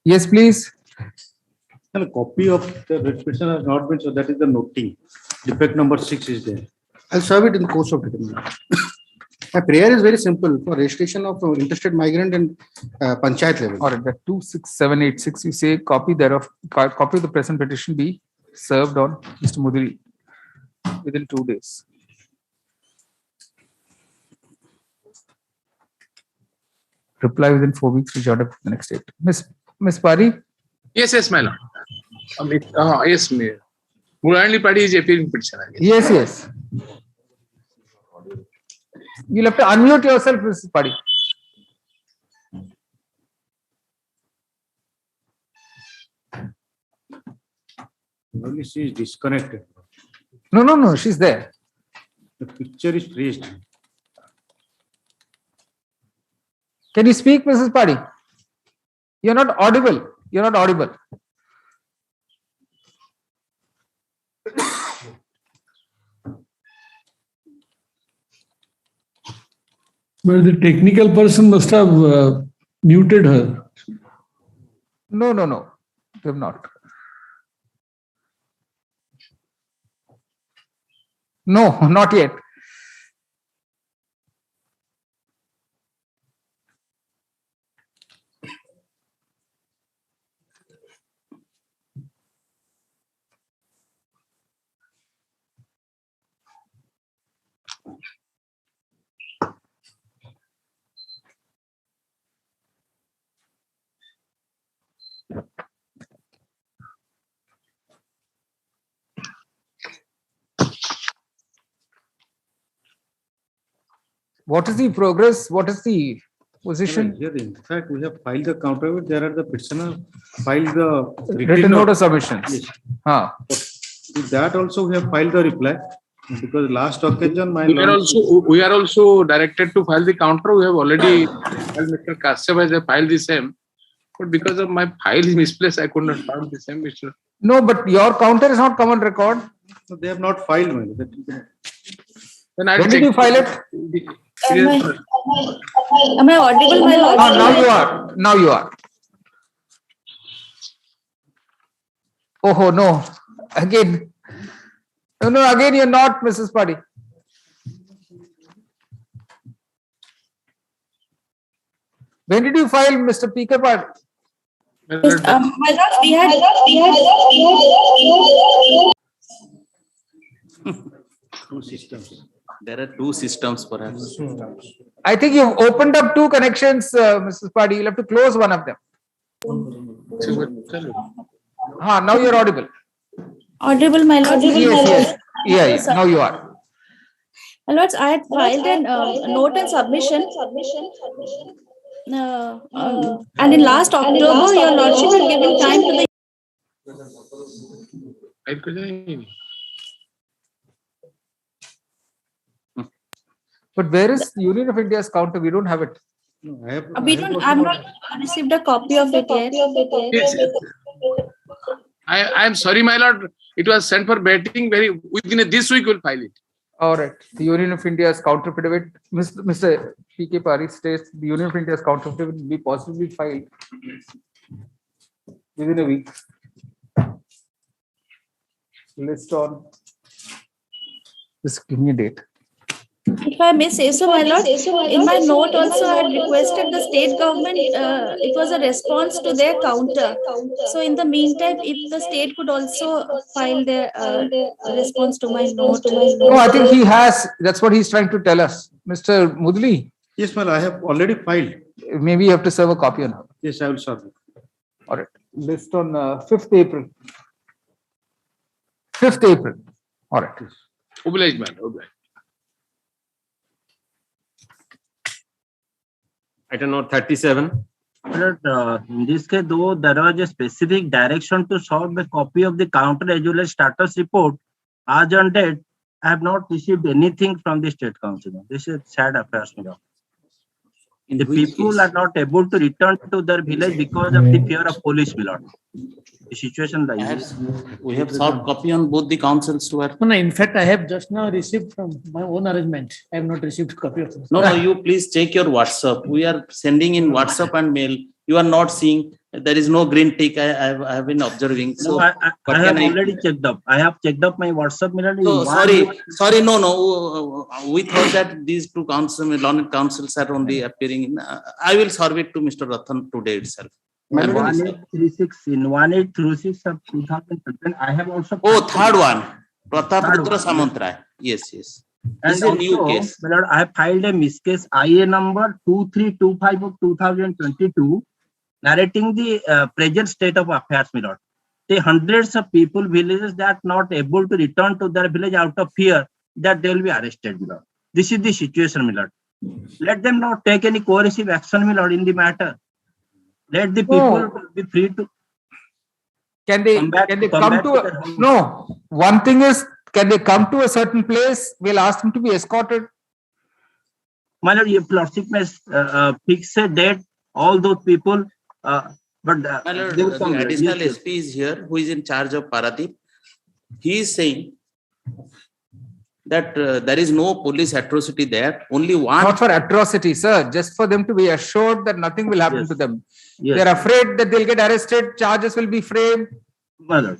Yes, please. And a copy of the registration has not been, so that is the noting. Defect number 6 is there. I'll serve it in the course of determination. My prayer is very simple for registration of interstate migrant and panchayat level. All right, that 26786, you say copy thereof, copy of the present petition be served on Mr. Mudiri within 2 days. Reply within 4 weeks, which order the next date. Miss Pari? Yes, my lord. Yes, Mayor. Murali Padi is appearing petition. Yes. You'll have to unmute yourself, Mrs. Padi. Only she is disconnected. No, she's there. The picture is freezed. Can you speak, Mrs. Padi? You're not audible. But the technical person must have muted her. No, they have not. No, not yet. What is the progress? What is the position? Here, in fact, we have filed the counter. There are the petitioner filed the Written note of submissions. Yes. With that also we have filed the reply because last occasion We are also directed to file the counter. We have already Mr. Kashyap has filed the same, but because of my file is misplaced, I could not find the same. No, but your counter is not come on record. So they have not filed. Then When did you file it? Am I audible, my lord? Now you are. Oh no! Again, no. Again, you're not, Mrs. Padi. When did you file, Mr. P.K. Padi? Yes, my lord, we had. Two systems. There are two systems perhaps. I think you've opened up two connections, Mrs. Padi. You'll have to close one of them. Now you're audible. Audible, my lord. Yes. Yeah. Now you are. My lords, I had filed a note and submission. And in last October, your lordship had given time to the. But where is Union of India's counter? We don't have it. No, I have not received a copy of it yet. I am sorry, my lord. It was sent for betting. Within this week, we'll file it. All right. The Union of India's counter affidavit, Mr. P.K. Pari states the Union of India's counter affidavit will be possibly filed within a week. List on. Just give me a date. If I may say so, my lord, in my note also I had requested the state government, it was a response to their counter. So in the meantime, if the state could also file their response to my note. No, I think he has, that's what he's trying to tell us. Mr. Mudli, Yes, ma'am, I have already filed. maybe you have to serve a copy on. Yes, I will serve. All right. List on 5th April. 5th April. All right. Obliged, man. Obliged. Item number 37. In this case, though there was a specific direction to solve a copy of the counter as well as status report, as on date, I have not received anything from the state council. This is sad affair. The people are not able to return to their village because of the fear of police, my lord. The situation like this. We have soft copy on both the councils to our. No, in fact, I have just now received from my own arrangement. I have not received copy of this. No, you please check your WhatsApp. We are sending in WhatsApp and mail. You are not seeing. There is no green tick. I have been observing. So I have already checked up. I have checked up my WhatsApp. So sorry. No. We thought that these two learned councils are only appearing in. I will serve it to Mr. Rathan today itself. 1836 in 1836 of 2015. I have also. Oh, third one. Pratap Putra Samantray. Yes. This And is a new also, case. my lord, I filed a miscase IA number 2325 of 2022, narrating the present state of affairs, my lord. The hundreds of people, villages that not able to return to their village out of fear that they will be arrested, my lord. This is the situation, my lord. Let them not take any coercive action, my lord, in the matter. Let the people be free to. Can they come to no? One thing is, can they come to a certain place? We'll ask them to be escorted. My lord, if lordship may fix a date, all those people, but My lord, they will come. the additional Yes, SP is here, who is in charge of Paradip. He is saying that there is no police atrocity there. Only one. Not for atrocity, sir. Just for them to be assured that nothing will happen to them. Yes. They're afraid that they'll get arrested. Charges will be framed. My lord.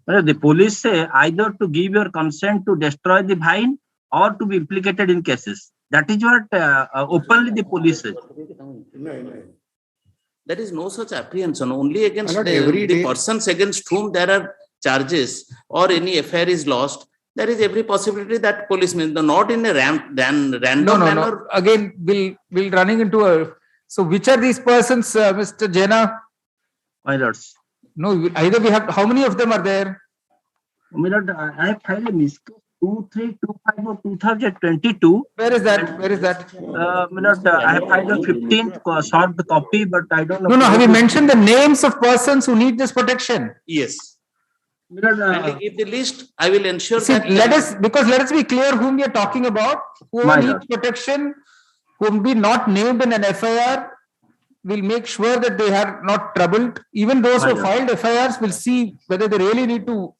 Well, the police say either to give your consent to destroy the vine or to be implicated in cases. That is what openly the police says. There is no such apprehension. Only against Not every the day. persons against whom there are charges or any affair is lost. There is every possibility that policemen, not in a random No. manner. Again, we'll running into a. So, which are these persons, Mr. Jena? My lords. No, either we have. How many of them are there? My lord, I have filed a miscase 2325 of 2022. Where is that? Where is that? My lord, I have filed a 15th short copy, but I don't know. No. Have you mentioned the names of persons who need this protection? Yes. My lord, And give the list. I will ensure See, that. let us be clear whom we are talking about. Who My needs lord. protection, whom be not named in an FIR, will make sure that they are not troubled. Even those My who lord. filed FIRs will see whether they really need to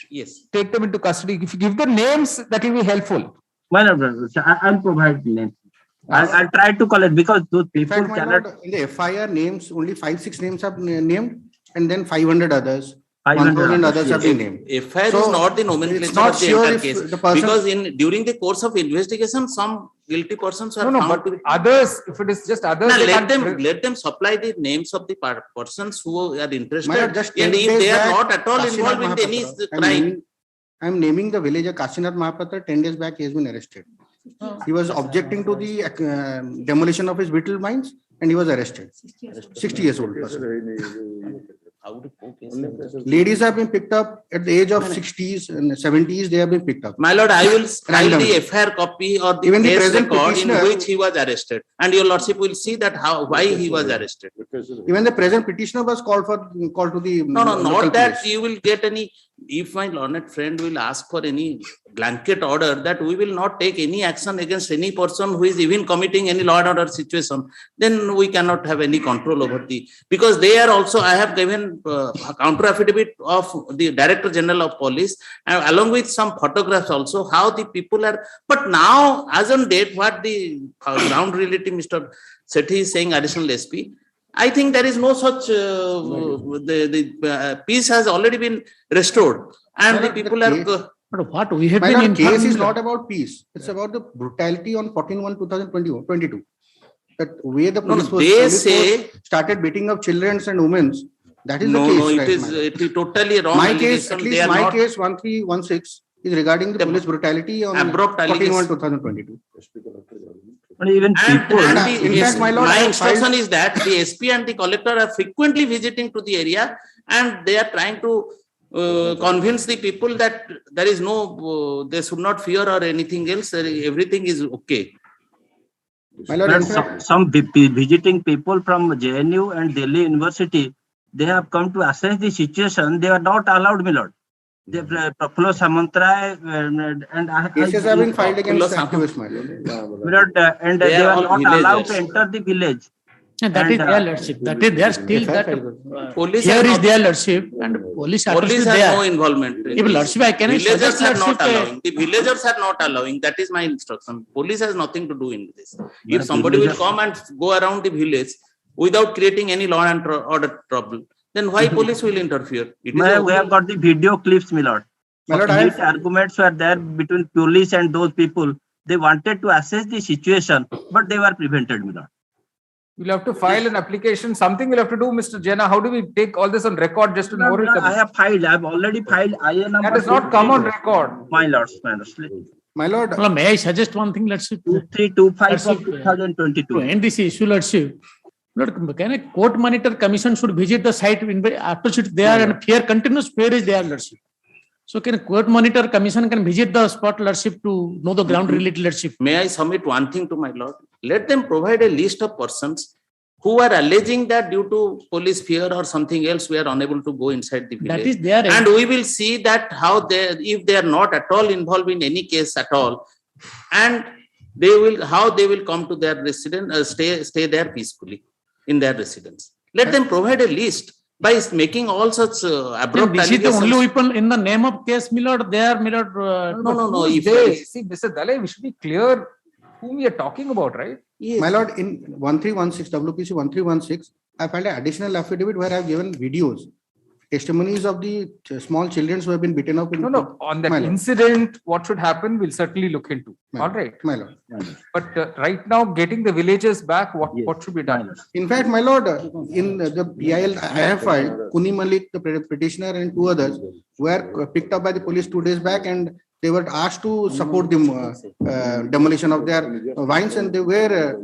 Yes. take them into custody. If you give the names, that will be helpful. My lord, I'll provide names. I'll try to collect because those In people fact, my cannot. lord, in the FIR names, only 5-6 names are named, and then 500 others. 500 1,000 others, others have been named. FIR So, is not the nomenclature it's not of the sure entire if case. the person- Because during the course of investigation, some guilty persons are No, found but to be. others, if it is just others, Now, they let can't- let them supply the names of the persons who are interested. My lord, just 10 And if days they are back, not at all Kashinath involved in any Mahapatra, crime. I'm naming the villager Kashinath Mahapatra. 10 days back, he has been arrested. He was objecting to the demolition of his brittle mines, and he was arrested. 60 years old person. Ladies have been picked up at the age of 60s and 70s. They have been picked up. My lord, I will file the Randomly. FIR copy or the Even the case present record in petitioner- which he was arrested. And your lordship will see that why he was arrested. Even the present petitioner was called to the No, local not that police. you will get any, if my learned friend will ask for any blanket order, that we will not take any action against any person who is even committing any law and order situation, then we cannot have any control over because they are also, I have given a counter affidavit of the Director General of Police, and along with some photographs also, how the people are, but now, as on date, what the ground reality, Mr. Sethi is saying, additional SP, I think there is no such, peace has already been restored and the people are. But what we have My been lord, case is informed. not about peace. It's about the brutality on 14/1/2022. That way the No, no, police force, they police say- force started beating up children and women. That is the No, case. no, it right, is, my lord. it is totally wrong My case, allegation. at They least are my not case 1316 is regarding the police brutality on abrupt 14/1/2022. But even people, And in fact, my lord, I my have instruction filed- is that the SP and the collector are frequently visiting to the area and they are trying to convince the people that there is no, they should not fear or anything else. Everything is okay. My lord, but in fact, some visiting people from JNU and Delhi University, they have come to assess the situation. They are not allowed, my lord. They Prafullo Samantray and cases have been filed against Prafullo activists, my lord. my lord, and They they are were all not allowed villagers. to enter the village. And that is their lordship. That is their still that Police here are is not- their lordship and police are Police still have there. no involvement. If lordship, I cannot Villagers suggest are not lordship, allowing. The villagers are not allowing. That is my instruction. Police has nothing to do in this. If somebody will come and go around the village without creating any law and order trouble, then why police will interfere? It is We okay. have got the video clips, my lord. My lord, I Heat have- arguments were there between police and those people. They wanted to assess the situation, but they were prevented, my lord. We'll have to file an application. Something we'll have to do, Mr. Jena. How do we take all this on record just an oral I submission? have filed. I have already filed IA number. That has not come on record. My lords, my lords. My lord, Well, may I suggest one thing? Let's see. 2325 of To 2022. end this issue, lordship. Lord, can a court monitor commission should visit the site after it there and fear, continuous fear is there, lordship. So can a court monitor commission can visit the spot, lordship, to know the ground related, lordship. May I submit one thing to my lord? Let them provide a list of persons who are alleging that due to police fear or something else, we are unable to go inside the village. That is their And we will see that how they, if they are not at all involved in any case at all, and they will, how they will come to their residence, stay there peacefully in their residence. Let them provide a list by making all such abrupt This is the allegations. only weapon in the name of case, my lord. They are, my lord. No. Who's If they? See, Mr. Dalai, we should be clear whom we are talking about, right? my lord, in 1316, WPC 1316, I filed an additional affidavit where I have given videos, testimonies of the small children who have been beaten up. No. On that My lord. incident, what should happen, we'll certainly look into. All right. My lord. But right now, getting the villagers back, what should be done? In fact, my lord, in the PIL, I have filed Kuni Malik, the petitioner, and two others were picked up by the police 2 days back, and they were asked to support the demolition of their vines, and they were.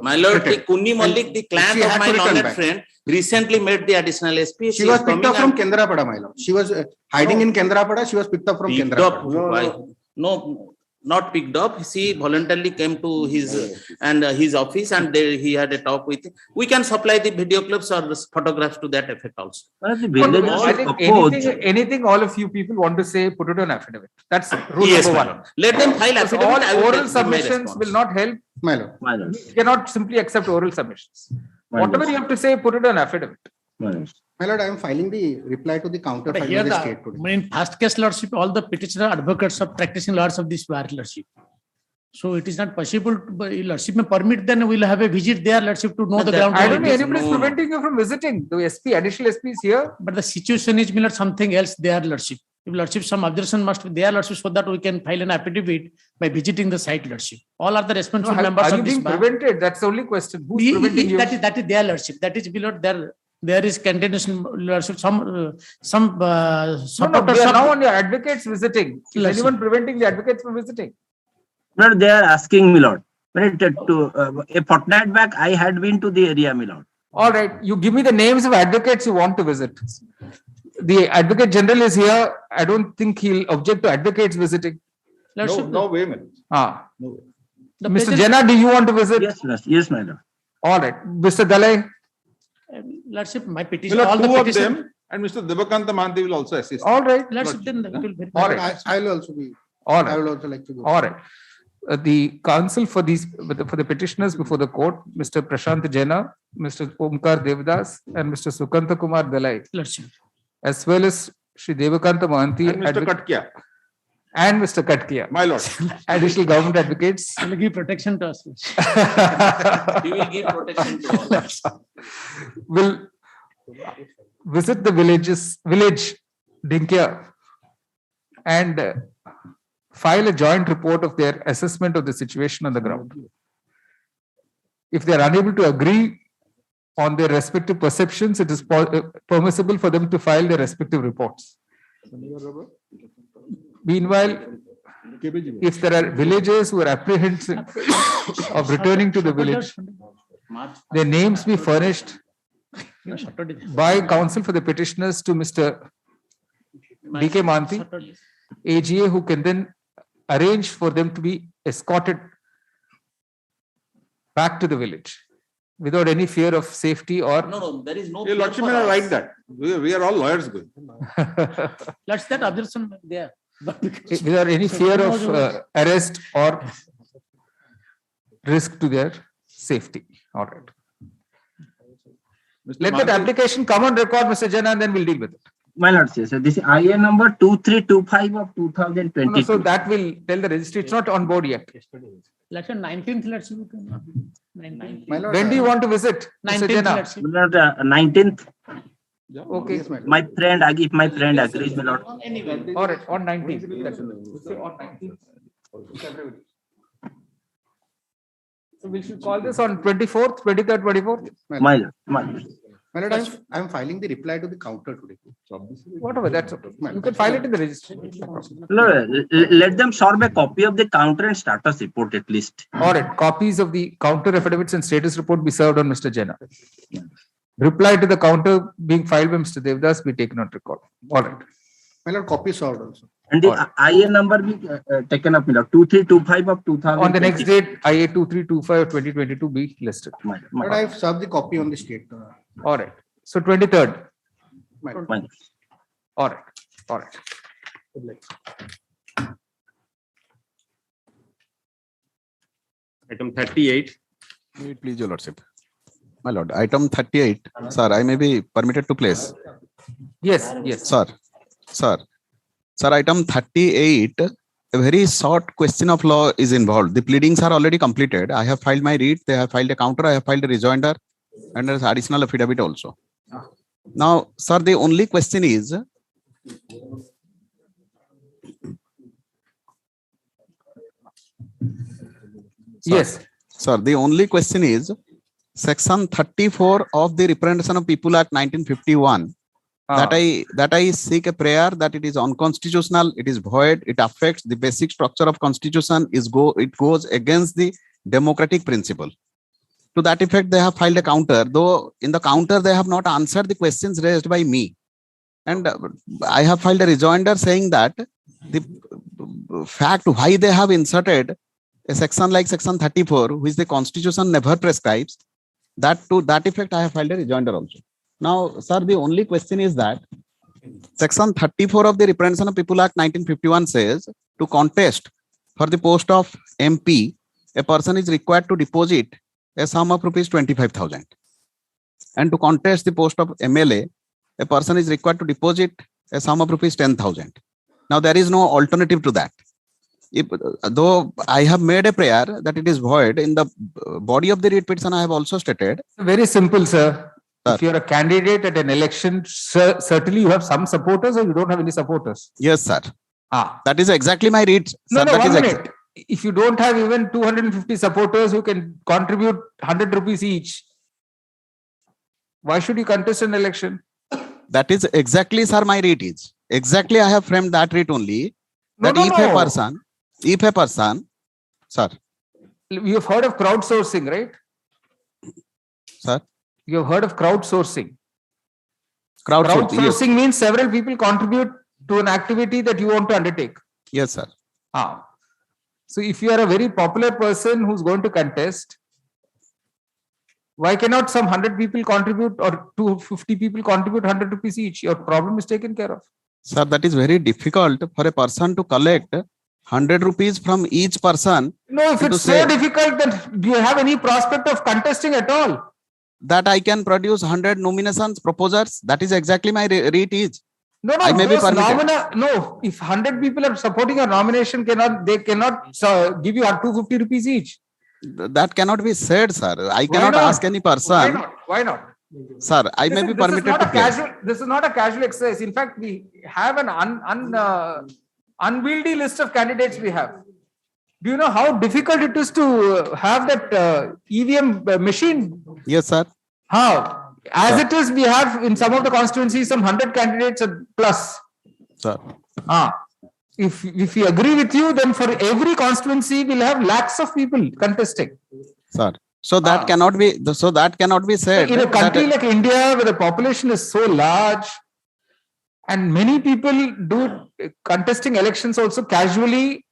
My lord, the threatened. Kunni Malik, the client She of had my to return learned back. friend, recently met the additional SP. She was is picked coming up from and Kendrapada, my lord. She was hiding in Kendrapada. She was picked up from picked up. Kendrapada. Why? No, not picked up. She voluntarily came to his office and he had a talk with. We can supply the video clips or photographs to that effect also. Well, the But villagers I think opposed. anything all of you people want to say, put it on affidavit. That's rule Yes, number my one. lord. Let them file Because affidavit. I will all give oral my submissions response. will not help. My lord. My lord. You cannot simply accept oral submissions. My Whatever lord. you have to say, put it on affidavit. My lord. My lord, I am filing the reply to the counter But filed here by the state today. in first case, lordship, all the petitioner advocates of practicing lawyers of this were lordship. So it is not possible to, lordship may permit, then we'll have a visit there, lordship, to know the ground. I don't know reality. anybody is preventing you from visiting. The SP, additional SP is here. But the situation is, my lord, something else there, lordship. If lordship, some objection must be there, lordship, so that we can file an affidavit by visiting the site, lordship. All are the responsible members Are you of this being bar. prevented? That's the only question. Who's preventing you? That is their lordship. That is below there is continuation lordship. Some No, we supporters are of now on your advocates visiting. Is Lordship. anyone preventing the advocates from visiting? Lord, they are asking, my lord. But a fortnight back, I had been to the area, my lord. All right, you give me the names of advocates you want to visit. The advocate general is here. I don't think he'll object to advocates visiting. lordship. Wait a minute. The Mr. present- Jena, do you want to visit? Yes, lord. Yes, my lord. All right, Mr. Dalai. Lordship, my petition, Well, all the two of petition. them, and Mr. Devakanta Mahanti will also assist. All right, Lordship, then it will be. all right, I will also be. all I right, will also like to go. all right. The counsel for the petitioners before the court, Mr. Prashant Jena, Mr. Omkar Devdas, and Mr. Sukanta Kumar Dalai, Lordship. as well as Shri Devakanta Mahanti, And Mr. Katkia. and Mr. Katkia. My lord. Additional government advocates. Will give protection to us. He will give protection to all us. Will visit the village Dinkia and file a joint report of their assessment of the situation on the ground. If they are unable to agree on their respective perceptions, it is permissible for them to file their respective reports. Meanwhile, if there are villagers who are apprehensive of returning to the village, their names be furnished by counsel for the petitioners to Mr. D.K. Manti, AGA, who can then arrange for them to be escorted back to the village without any fear of safety or. No, there is no. Your lordship may not like that. We are all lawyers going. That's that objection there. Without any fear of arrest or risk to their safety. All right. Let that application come on record, Mr. Jana, and then we'll deal with it. My lord, so this is IA number 2325 of 2022. No, so that will tell the registry it's not on board yet. Election 19th, let's see. When do you want to visit? 19th, My lord, 19th. Okay. If my friend agrees, my lord. All right, on 19th. That's on 19th. So we should call this on 24th, 23rd, 24th? My lord. My lord, I'm filing the reply to the counter today. Whatever, that's okay. You can file it in the registry. Let them serve a copy of the counter and status report at least. All right, copies of the counter affidavits and status report be served on Mr. Jena. Reply to the counter being filed by Mr. Devdas be taken on record. All right. My lord, copy served also. And the IA number be taken up, my lord, 2325 of 2000. On the next date, IA 2325 of 2022 be listed. But I have served the copy on the state. All right. So 23rd. All right. All right. Item 38. Wait, please, your lordship. My lord, item 38. Sir, I may be permitted to place. Yes, yes. Sir, item 38, a very short question of law is involved. The pleadings are already completed. I have filed my writ. They have filed a counter. I have filed a rejoinder and there's additional affidavit also. Now, sir, the only question is, yes. Sir, the only question is, Section 34 of the Representation of People Act 1951, that I seek a prayer that it is unconstitutional, it is void, it affects the basic structure of constitution, it goes against the democratic principle. To that effect, they have filed a counter, though in the counter they have not answered the questions raised by me. And I have filed a rejoinder saying that the fact why they have inserted a section like Section 34, which the constitution never prescribes, that to that effect I have filed a rejoinder also. Now, sir, the only question is that Section 34 of the Representation of People Act 1951 says to contest for the post of MP, a person is required to deposit a sum of rupees 25,000. And to contest the post of MLA, a person is required to deposit a sum of rupees 10,000. Now, there is no alternative to that. Though I have made a prayer that it is void, in the body of the writ petition, I have also stated. Very simple, sir. If you're a candidate at an election, certainly you have some supporters or you don't have any supporters. Yes, sir. That is exactly my read. No, no, 1 minute. If you don't have even 250 supporters who can contribute 100 rupees each, why should you contest an election? That is exactly, sir, my read is. Exactly, I have framed that read only. That if a person, sir. You have heard of crowdsourcing, right? Sir? You have heard of crowdsourcing. Crowdsourcing, yes. Means several people contribute to an activity that you want to undertake. Yes, sir. So if you are a very popular person who's going to contest, why cannot some 100 people contribute or 250 people contribute 100 rupees each? Your problem is taken care of. Sir, that is very difficult for a person to collect 100 rupees from each person. No, if it's so difficult, then do you have any prospect of contesting at all? That I can produce 100 nominations, proposers. That is exactly my read is. No, I may be those permitted. no, if 100 people are supporting a nomination, they cannot give you 250 rupees each. That cannot be said, sir. I Why cannot not? ask any person. Why not? Sir, I may be permitted to play. This is not a casual exercise. In fact, we have an unwieldy list of candidates we have. Do you know how difficult it is to have that EVM machine? Yes, sir. How? As it is, we have in some of the constituencies some 100 candidates plus. Sir. If we agree with you, then for every constituency we'll have lakhs of people contesting. Sir. So that cannot be. So that cannot be said. In a country like India, where the population is so large, and many people do contesting elections also casually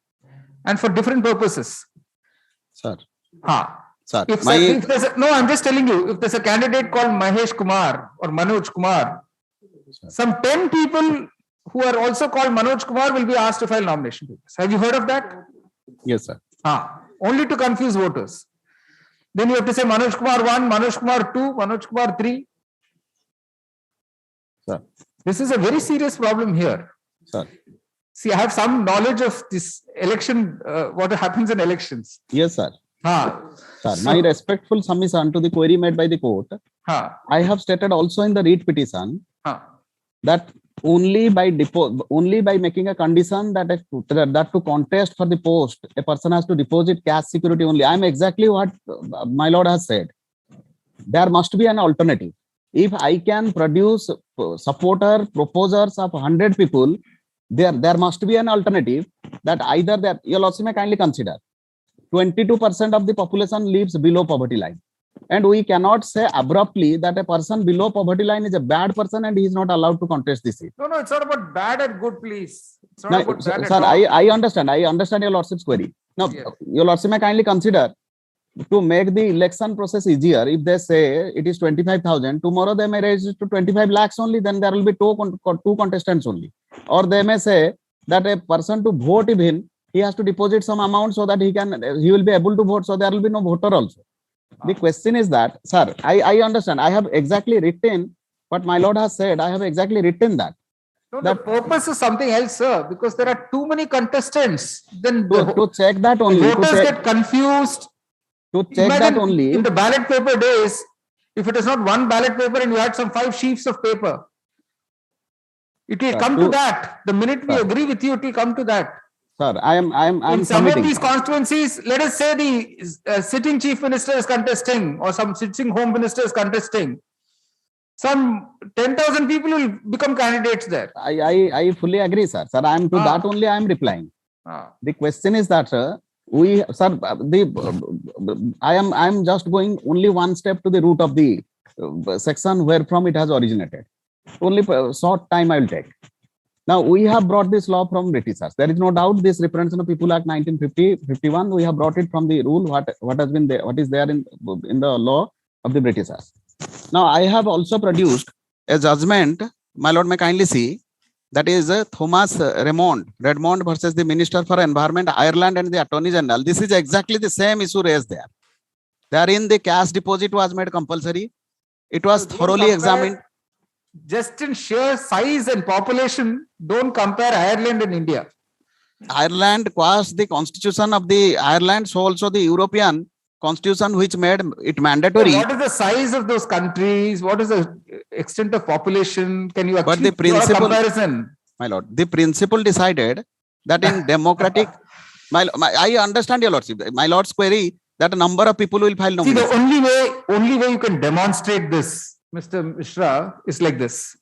and for different purposes. Sir. Sir, no, I'm just telling you, if there's a candidate called Mahesh Kumar or Manoj Kumar, some 10 people who are also called Manoj Kumar will be asked to file nomination papers. Have you heard of that? Yes, sir. Only to confuse voters. Then you have to say Manoj Kumar 1, Manoj Kumar 2, Manoj Kumar 3. Sir. This is a very serious problem here. Sir. See, I have some knowledge of this election, what happens in elections. Yes, sir. Sir, my respectful submission to the query made by the court. I have stated also in the writ petition that only by making a condition that that to contest for the post, a person has to deposit cash security only. I am exactly what my lord has said. There must be an alternative. If I can produce proposers of 100 people, there must be an alternative that either that you also may kindly consider. 22% of the population lives below poverty line. And we cannot say abruptly that a person below poverty line is a bad person and he is not allowed to contest this seat. No, it's not about bad and good, please. It's not No, about sir, bad at all. I understand your lordship's query. Now, your lordship may kindly consider to make the election process easier. If they say it is 25,000, tomorrow they may raise it to 25 lakhs only, then there will be two contestants only. Or they may say that a person to vote even, he has to deposit some amount so that he will be able to vote, so there will be no voter also. The question is that, sir, I understand. I have exactly written what my lord has said. I have exactly written that. No, the purpose is something else, sir, because there are too many contestants. Then to check that only. Voters get confused. To check that only. In the ballot paper days, if it is not one ballot paper and you had some 5 sheets of paper, it will come to that. The minute we agree with you, it will come to that. Sir, I'm in some submitting. of these constituencies, let us say the sitting chief minister is contesting or some sitting home minister is contesting. Some 10,000 people will become candidates there. I fully agree, sir. Sir, I am to that only I am replying. The question is that, sir, I am just going only one step to the root of the section where from it has originated. Only short time I will take. Now, we have brought this law from Britishers. There is no doubt this Representation of People Act 1950-51, we have brought it from the rule, what has been there, what is there in the law of the Britishers. Now, I have also produced a judgment, my lord may kindly see, that is Thomas Redmond versus the Minister for Environment, Ireland and the Attorney General. This is exactly the same issue raised there. Therein, the cash deposit was made compulsory. It was thoroughly examined. Just in sheer size and population, don't compare Ireland and India. Ireland quashed the constitution of the Ireland, so also the European constitution which made it mandatory. What is the size of those countries? What is the extent of population? Can you actually draw a comparison? My lord, the principle decided that in democratic, I understand your lordship. My lord's query that a number of people will file nomination. See, the only way you can demonstrate this, Mr. Mishra, is like this.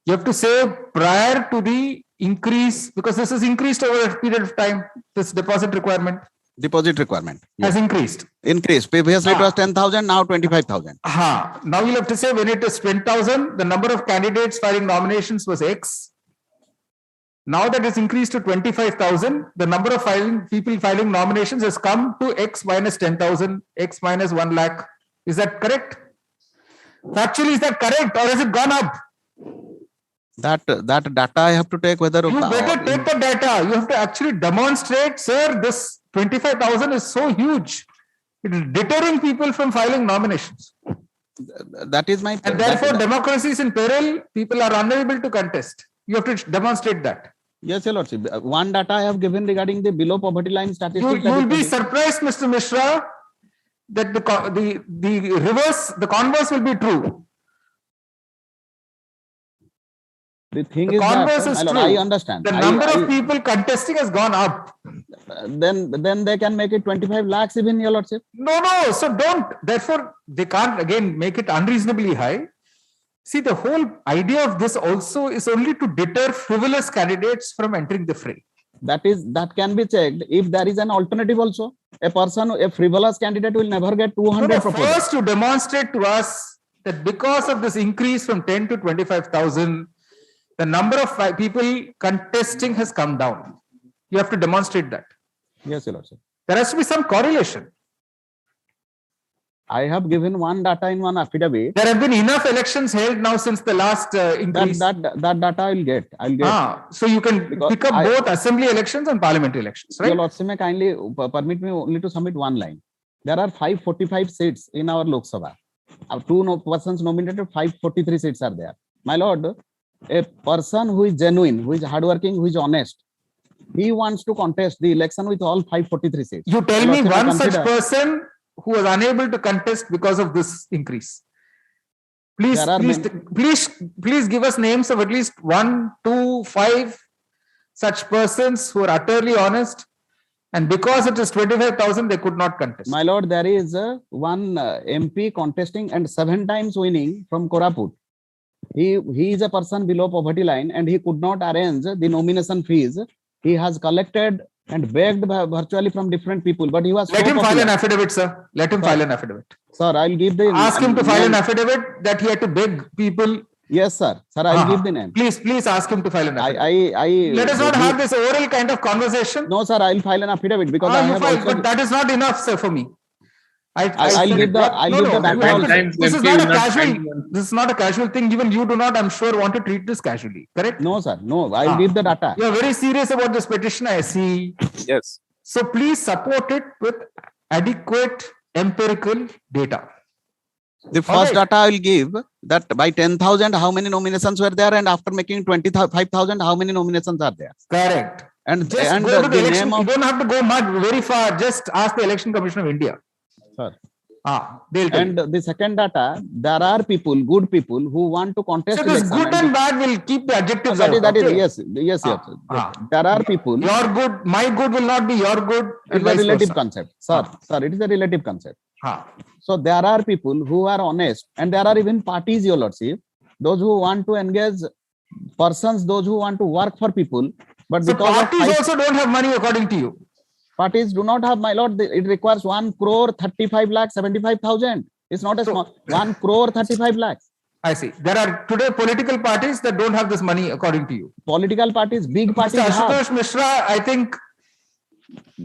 You have to say prior to the increase, because this is increased over a period of time, this deposit requirement. Deposit requirement has increased. Increased. Previously it was 10,000, now 25,000. Now you'll have to say when it is 10,000, the number of candidates filing nominations was X. Now that it's increased to 25,000, the number of people filing nominations has come to X minus 10,000, X minus 1 lakh. Is that correct? Factually, is that correct, or has it gone up? That data I have to take whether... You better take the data. You have to actually demonstrate, sir, this 25,000 is so huge. It is deterring people from filing nominations. That is my... And therefore, democracy is in peril. People are unable to contest. You have to demonstrate that. Yes, Your Lordship. One data I have given regarding the below poverty line statistics. You will be surprised, Mr. Mishra, that the reverse, the converse will be true. The thing The is converse that, is my lord, true. I understand. The number of people contesting has gone up. Then they can make it 25 lakhs even, Your Lordship. No. So don't. Therefore, they can't again make it unreasonably high. See, the whole idea of this also is only to deter frivolous candidates from entering the fray. That can be checked if there is an alternative also. A frivolous candidate will never get 200 proposals. First, to demonstrate to us that because of this increase from 10 to 25,000, the number of people contesting has come down. You have to demonstrate that. Yes, Your Lordship. There has to be some correlation. I have given one data in one affidavit. There have been enough elections held now since the last increase. That data I'll get. So you can pick up both assembly elections and parliamentary elections, right? Your Lordship, may kindly permit me only to submit one line. There are 545 seats in our Lok Sabha. Two persons nominated, 543 seats are there. My lord, a person who is genuine, who is hardworking, who is honest, he wants to contest the election with all 543 seats. You tell me one such person who was unable to contest because of this increase. Please give us names of at least 1, 2, 5 such persons who are utterly honest, and because it is 25,000, they could not contest. My lord, there is one MP contesting and 7 times winning from Koraput. He is a person below poverty line and he could not arrange the nomination fees. He has collected and begged virtually from different people, but he was. Let him file an affidavit, sir. Let him file an affidavit. Sir, I'll give the. Ask him to file an affidavit that he had to beg people. Yes, sir. Sir, I'll give the name. Please ask him to file an affidavit. Let us not have this oral kind of conversation. No, sir, I'll file an affidavit because I have also. But that is not enough, sir, for me. I'll give the data. This is not a casual thing. Even you do not, I'm sure, want to treat this casually. Correct? No, sir. No, I'll give the data. You are very serious about this petition, I see. Yes. So please support it with adequate empirical data. The first data I will give that by 10,000, how many nominations were there, and after making 25,000, how many nominations are there? Correct. And just go to the election. You don't have to go very far. Just ask the Election Commission of India. Sir. And the second data, there are people, good people who want to contest. So this good and bad will keep the adjectives out. That is yes. There are people. Your good, my good will not be your good. It's a relative concept, sir. Sir, it is a relative concept. So there are people who are honest, and there are even parties, Your Lordship, those who want to engage persons, those who want to work for people. But so parties also don't have money according to you. Parties do not have, my lord. It requires 1 crore 35 lakh 75,000. It's not a small 1 crore 35 lakhs. I see. There are today political parties that don't have this money according to you. Political parties, big parties have. Mishra, I think.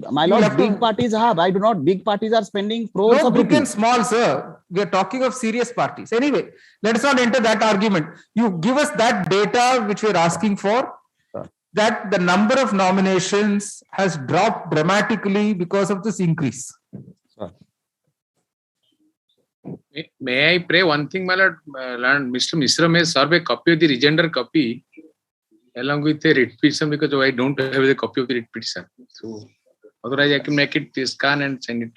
My lord, big parties have. I do not. Big parties are spending crores of big rupees. and small, sir. We are talking of serious parties. Anyway, let us not enter that argument. You give us that data which we are asking for. That the number of nominations has dropped dramatically because of this increase. May I pray one thing, my lord? Mr. Mishra may serve a copy of the regender copy along with a writ petition because I don't have the copy of the writ petition. So otherwise I can make it scan and send it.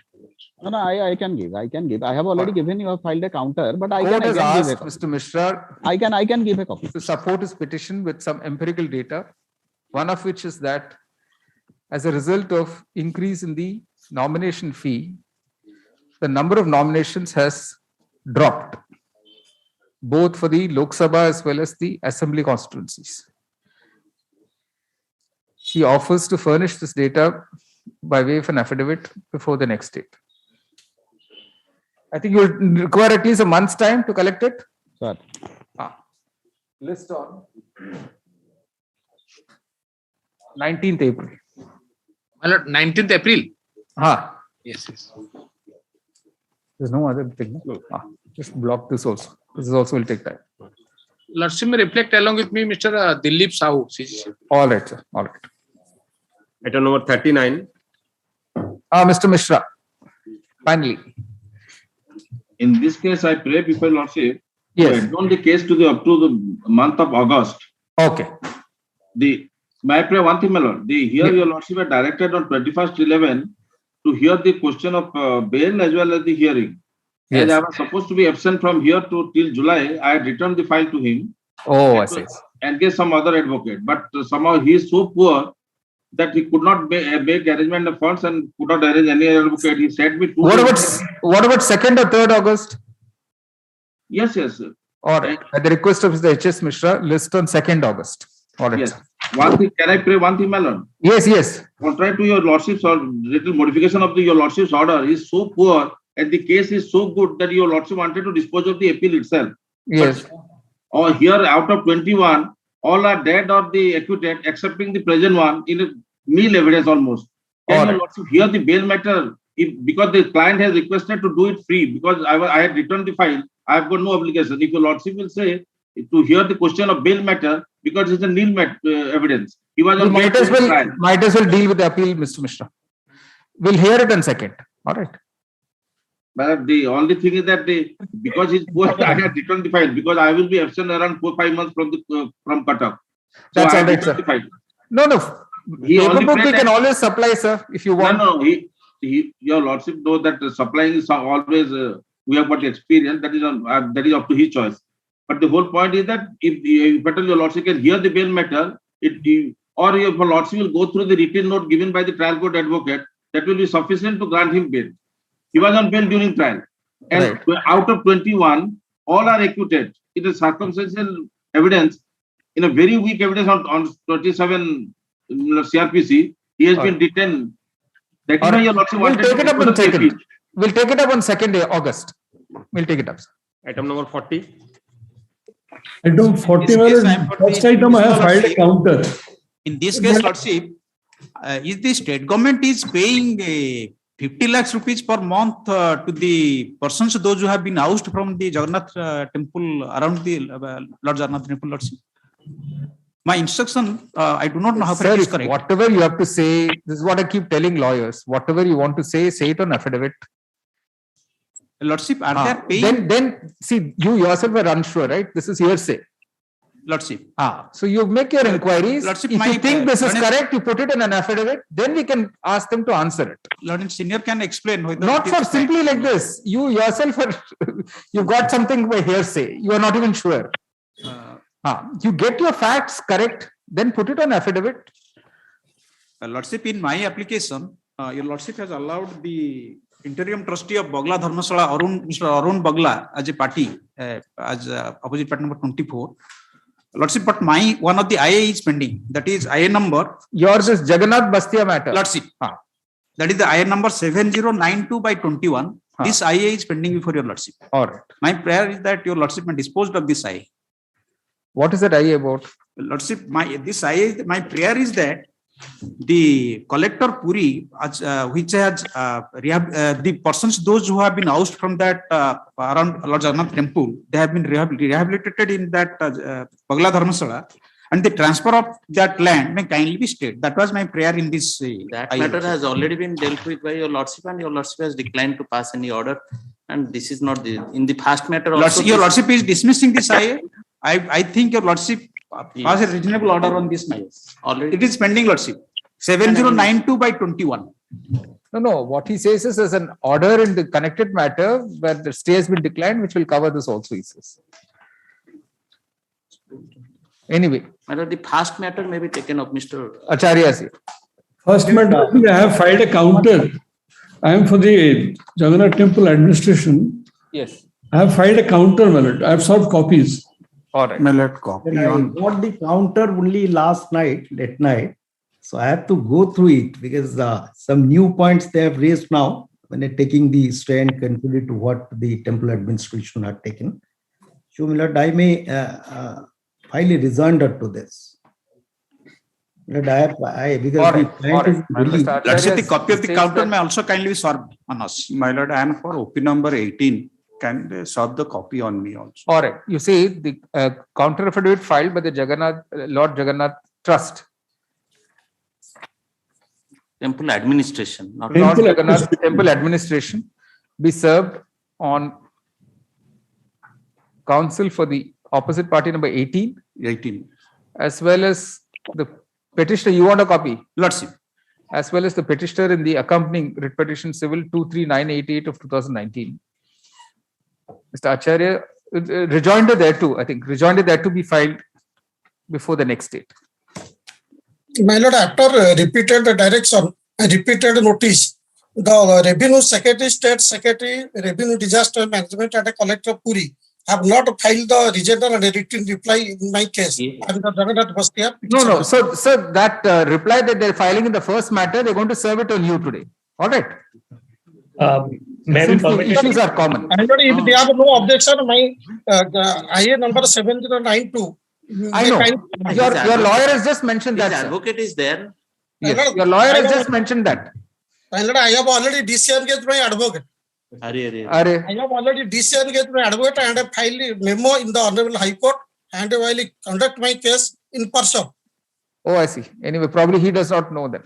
No, I can give. I have already given you. I filed a counter, but I can give a copy. Mr. Mishra, I can give a copy to support his petition with some empirical data. One of which is that as a result of increase in the nomination fee, the number of nominations has dropped, both for the Lok Sabha as well as the assembly constituencies. He offers to furnish this data by way of an affidavit before the next date. I think you will require at least a month's time to collect it. Sir. List on 19th April. 19th April? Yes. There's no other thing. No? Just block this also. This also will take time. Lordship may reflect along with me, Mr. Dilip Sahu. All right, sir. All right. Item number 39. Mr. Mishra, finally. In this case, I pray people, Lordship, yes, adjourn the case to up to the month of August. Okay. may I pray one thing, my lord? Here your lordship had directed on 21st/11 to hear the question of bail as well as the hearing. As I was supposed to be absent from here to till July, I had returned the file to him. Oh, I see. And get some other advocate. But somehow he is so poor that he could not make arrangement of funds and could not arrange any advocate. He sent me two. What about 2nd or 3rd August? Yes, yes. All right. At the request of the HS Mishra, list on 2nd August. All right. Yes. One thing, can I pray one thing, my lord? Yes, yes. Contrary to your lordship's or little modification of your lordship's order is so poor and the case is so good that your lordship wanted to dispose of the appeal itself. Yes. Or here out of 21, all are dead or the acquitted, excepting the present one in a nil evidence almost. Can your lordship hear the bail matter? Because the client has requested to do it free, because I had returned the file, I have got no obligation. If your lordship will say to hear the question of bail matter, because it's a nil evidence. He was on might as well deal with the appeal, Mr. Mishra. We'll hear it on 2nd. All right. But the only thing is that because he's poor, I had returned the file because I will be absent around 4-5 months from cutoff. So That's I all right, returned sir. the file. No. He only Paper book prayed we can that- always supply, sir, if you want. No, your lordship knows that supplying is always we have got experience. That is up to his choice. But the whole point is that if your lordship can hear the bail matter, or your lordship will go through the written note given by the trial court advocate, that will be sufficient to grant him bail. He was on bail during trial, and out of 21, all are acquitted. It is circumstantial evidence. In a very weak evidence on 27 CRPC, he has been detained. That is why your lordship We'll wanted take to it up on dispose of the 2nd. appeal. We'll take it up on 2nd August. We'll take it up, sir. Item number 40. Item 40, my lord, first item I have filed a counter. In this case, lordship, is the state government is paying 50 lakhs rupees per month to the persons, those who have been ousted from the Jagannath temple around the Lord Jagannath temple, lordship? My instruction, I do not know how far it is correct. Whatever you have to say, this is what I keep telling lawyers. Whatever you want to say it on affidavit. Lordship, are they paying? Then see, you yourself are unsure, right? This is hearsay. Lordship. So you make your inquiries. Lordship, if you think this is Lordship- correct, you put it in an affidavit, then we can ask them to answer it. Lord Senior can explain whether Not it for is simply like this. You yourself are, you got something by hearsay. You are not even sure. You get your facts correct, then put it on affidavit. Lordship, in my application, your Lordship has allowed the interim trustee of Bagla Dharmasala, Mr. Arun Bagla, as a party, as opposite party number 24. Lordship, but one of the IA is pending. That is IA number. Yours is Jagannath Bastia matter. Lordship. That is the IA number 7092/21. This IA is pending before your Lordship. All right. My prayer is that your Lordship may dispose of this IA. What is that IA about? Lordship, my prayer is that the collector Puri, which has the persons, those who have been ousted from that around Lord Jagannath temple, they have been rehabilitated in that Bagla Dharmasala, and the transfer of that land may kindly be stayed. That was my prayer in this. That matter has already been dealt with by your Lordship, and your Lordship has declined to pass any order. And this is not in the past matter. Also, Your Lordship is dismissing this IA. I think your Lordship pass a reasonable order on this matter. Already. It is pending, Lordship. 7092/21. No. What he says is there's an order in the connected matter where the stay has been declined, which will cover this also, he says. Anyway. The past matter may be taken up, Mr. Acharya is here. First matter, I have filed a counter. I am for the Jagannath Temple administration. Yes. I have filed a counter, my lord. I have sought copies. All right. Copy I got the counter only late night. So I have to go through it because some new points they have raised now when they're taking the stay and consider to what the temple administration had taken. So, my lord, I may file a rejoinder to this. Lord, because the client is really- Lordship, the copy of the counter may also kindly be served on us. My lord, I am for OP number 18. Can they serve the copy on me also? All right. You see the counter affidavit filed by the Lord Jagannath Trust. Temple administration. Not Lord Jagannath Temple administration be served on counsel for the opposite party number 18. 18. As well as The petitioner, you want a copy? Lordship. As well as the petitioner in the accompanying writ petition civil 23988 of 2019. Mr. Acharya, rejoinder there too, I think, rejoinder there to be filed before the next date. My lord, after repeated direction, repeated notice, the Revenue Secretary, State Secretary, Revenue Disaster Management and Collector Puri have not filed the rejoinder and written reply in my case. And the Jagannath Bastia. No. So that reply that they're filing in the first matter, they're going to serve it on you today. All right. Since the issues are common. And if they have no objection, my IA number 7092. I know. Your lawyer has just mentioned that. His advocate is there. Yes. Your lawyer has just mentioned that. My lord, I have already disengaged my advocate. I have already disengaged my advocate and I filed a memo in the Honorable High Court and I will conduct my case in person. Oh, I see. Anyway, probably he does not know that.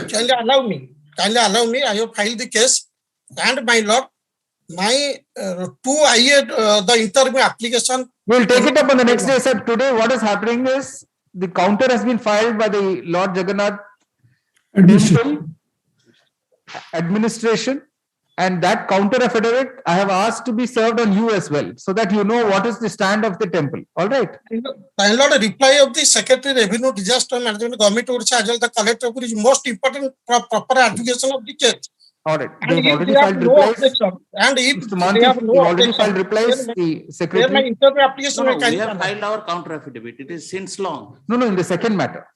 Kindly allow me. I have filed the case and my lord, my the interim application. We'll take it up on the next day, sir. Today, what is happening is the counter has been filed by the Lord Jagannath administration, and that counter affidavit I have asked to be served on you as well, so that you know what is the stand of the temple. All right. My lord, a reply of the Secretary Revenue Disaster Management Government of Orissa as well the collector is most important for proper adjudication of the case. All right. And They've if already they have filed no replies. objection, and if Mr. they Manthi, have no you've already objection, filed replies. The secretary. my interview application No, we have filed our counter affidavit. It is since long. No, in the second matter.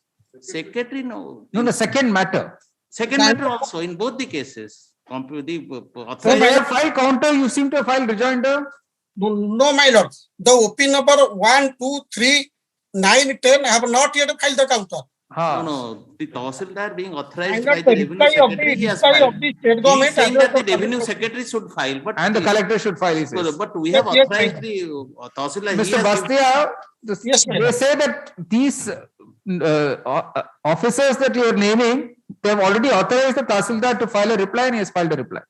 Secretary, no. No, the second matter. Second matter also in both the cases. So we have filed counter. You seem to have filed rejoinder. No, my lord. The OP number 1, 2, 3, 9, 10 have not yet filed the counter. No. The Tahsildar being authorized And by the the Revenue Secretary, he has reply filed. of the state He government is saying and that the the Revenue Secretary should file, but And the collector should file. He says. But we have Yes, authorized the Tahsildar. He Mr. has given- Bastia, they say that these officers that you are naming, they have already authorized the Tahsildar to file a reply, and he has filed a reply.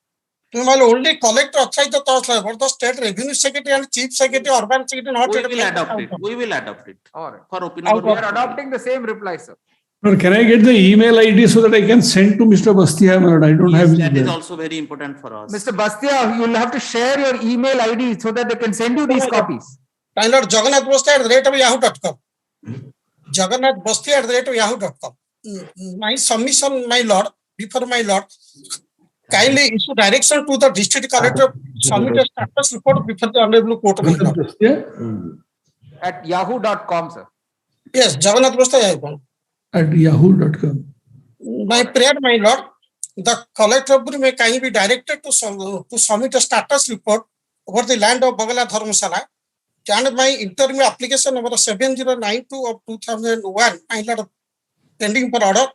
Well, only collector outside the Tahsildar, but the State Revenue Secretary and Chief Secretary, Urban Secretary not We yet will filed the adopt it. counter. We will adopt it. All right. For opinion. We are adopting the same reply, sir. Lord, can I get the email ID so that I can send to Mr. Bastia? Lord, I don't have his That is email. also very important for us. Mr. Bastia, you'll have to share your email ID so that they can send you these copies. My lord, Jagannath Bastia at the rate of yahoo.com. Jagannath Bastia at the rate of yahoo.com. My submission, my lord, before my lord, kindly issue direction to the district collector, submit a status report before the honorable court. My lord. At yahoo.com, sir. Yes, Jagannath Bastia Yahoo. At yahoo.com. My prayer, my lord, the collector may kindly be directed to submit a status report over the land of Bagala Dharmasala. And my interim application number 7092 of 2001, my lord, pending for order,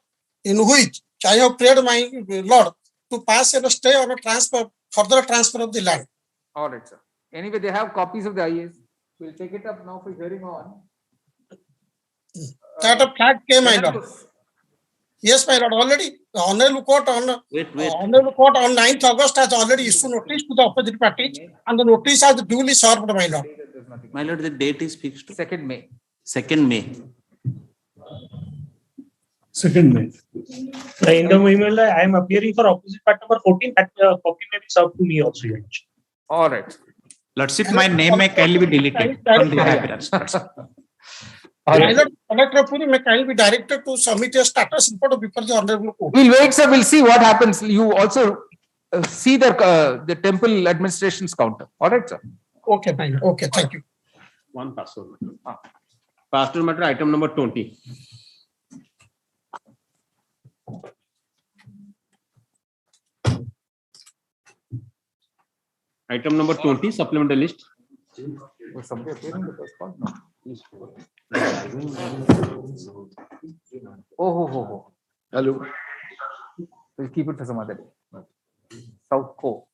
in which I have prayed my lord to pass a stay on a transfer, further transfer of the land. All right, sir. Anyway, they have copies of the IAs. We'll take it up now for hearing on. That a flag came, my lord. Yes, my lord, already the honorable court on honorable court on 9th August has already issued notice to the opposite party, and the notice has duly served, my lord. My lord, the date is fixed. 2nd May. 2nd May. 2nd May. In the email, I am appearing for opposite part number 14. That copy may be served to me also. All right. Lordship, my name may kindly be deleted from the appearance. My lord, collector Puri may kindly be directed to submit a status report before the honorable court. We'll wait, sir. We'll see what happens. You also see the temple administration's counter. All right, sir. Okay, fine. Okay, thank you. One passport. Passport matter item number 20. Item number 20, supplemental list. Was somebody appearing in the first call? No. Oh. Hello. We'll keep it for some other day. South Co.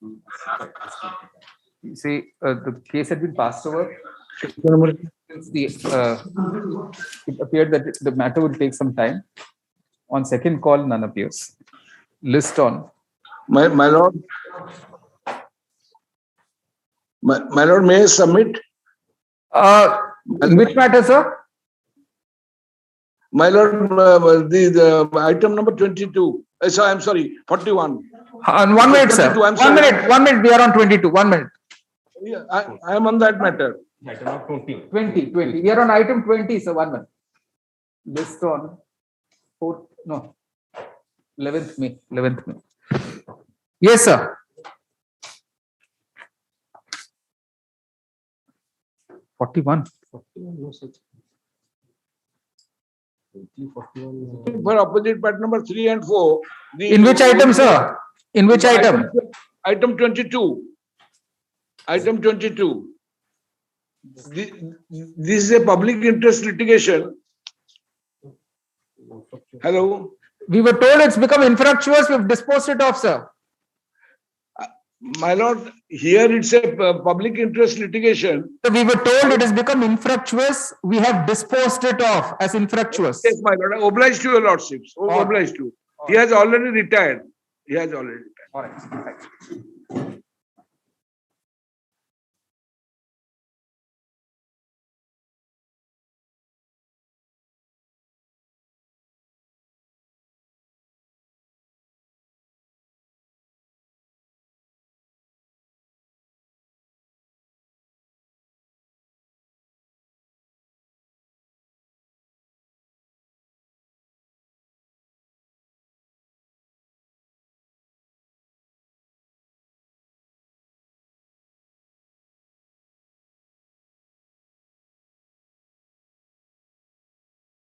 You see, the case had been passed over. Since it appeared that the matter would take some time. On second call, none appears. List on. My lord. My lord, may I submit? Which matter, sir? My lord, the item number 22. So I'm sorry, 41. And 1 minute, sir. 22, I'm 1 sorry. minute, 1 minute. We are on 22. 1 minute. Yeah, I am on that matter. 20. We are on item 20, sir. 1 minute. List on 11th May. 11th May. Yes, sir. 41. For opposite part number 3 and 4. In which item, sir? In which item? Item 22. Item 22. This is a public interest litigation. Hello? We were told it's become infructuous. We've disposed it off, sir. My lord, here it's a public interest litigation. So we were told it has become infructuous. We have disposed it off as infructuous. Yes, my lord. Obliged to your lordships. Obliged to. He has already retired. He has already retired. All right.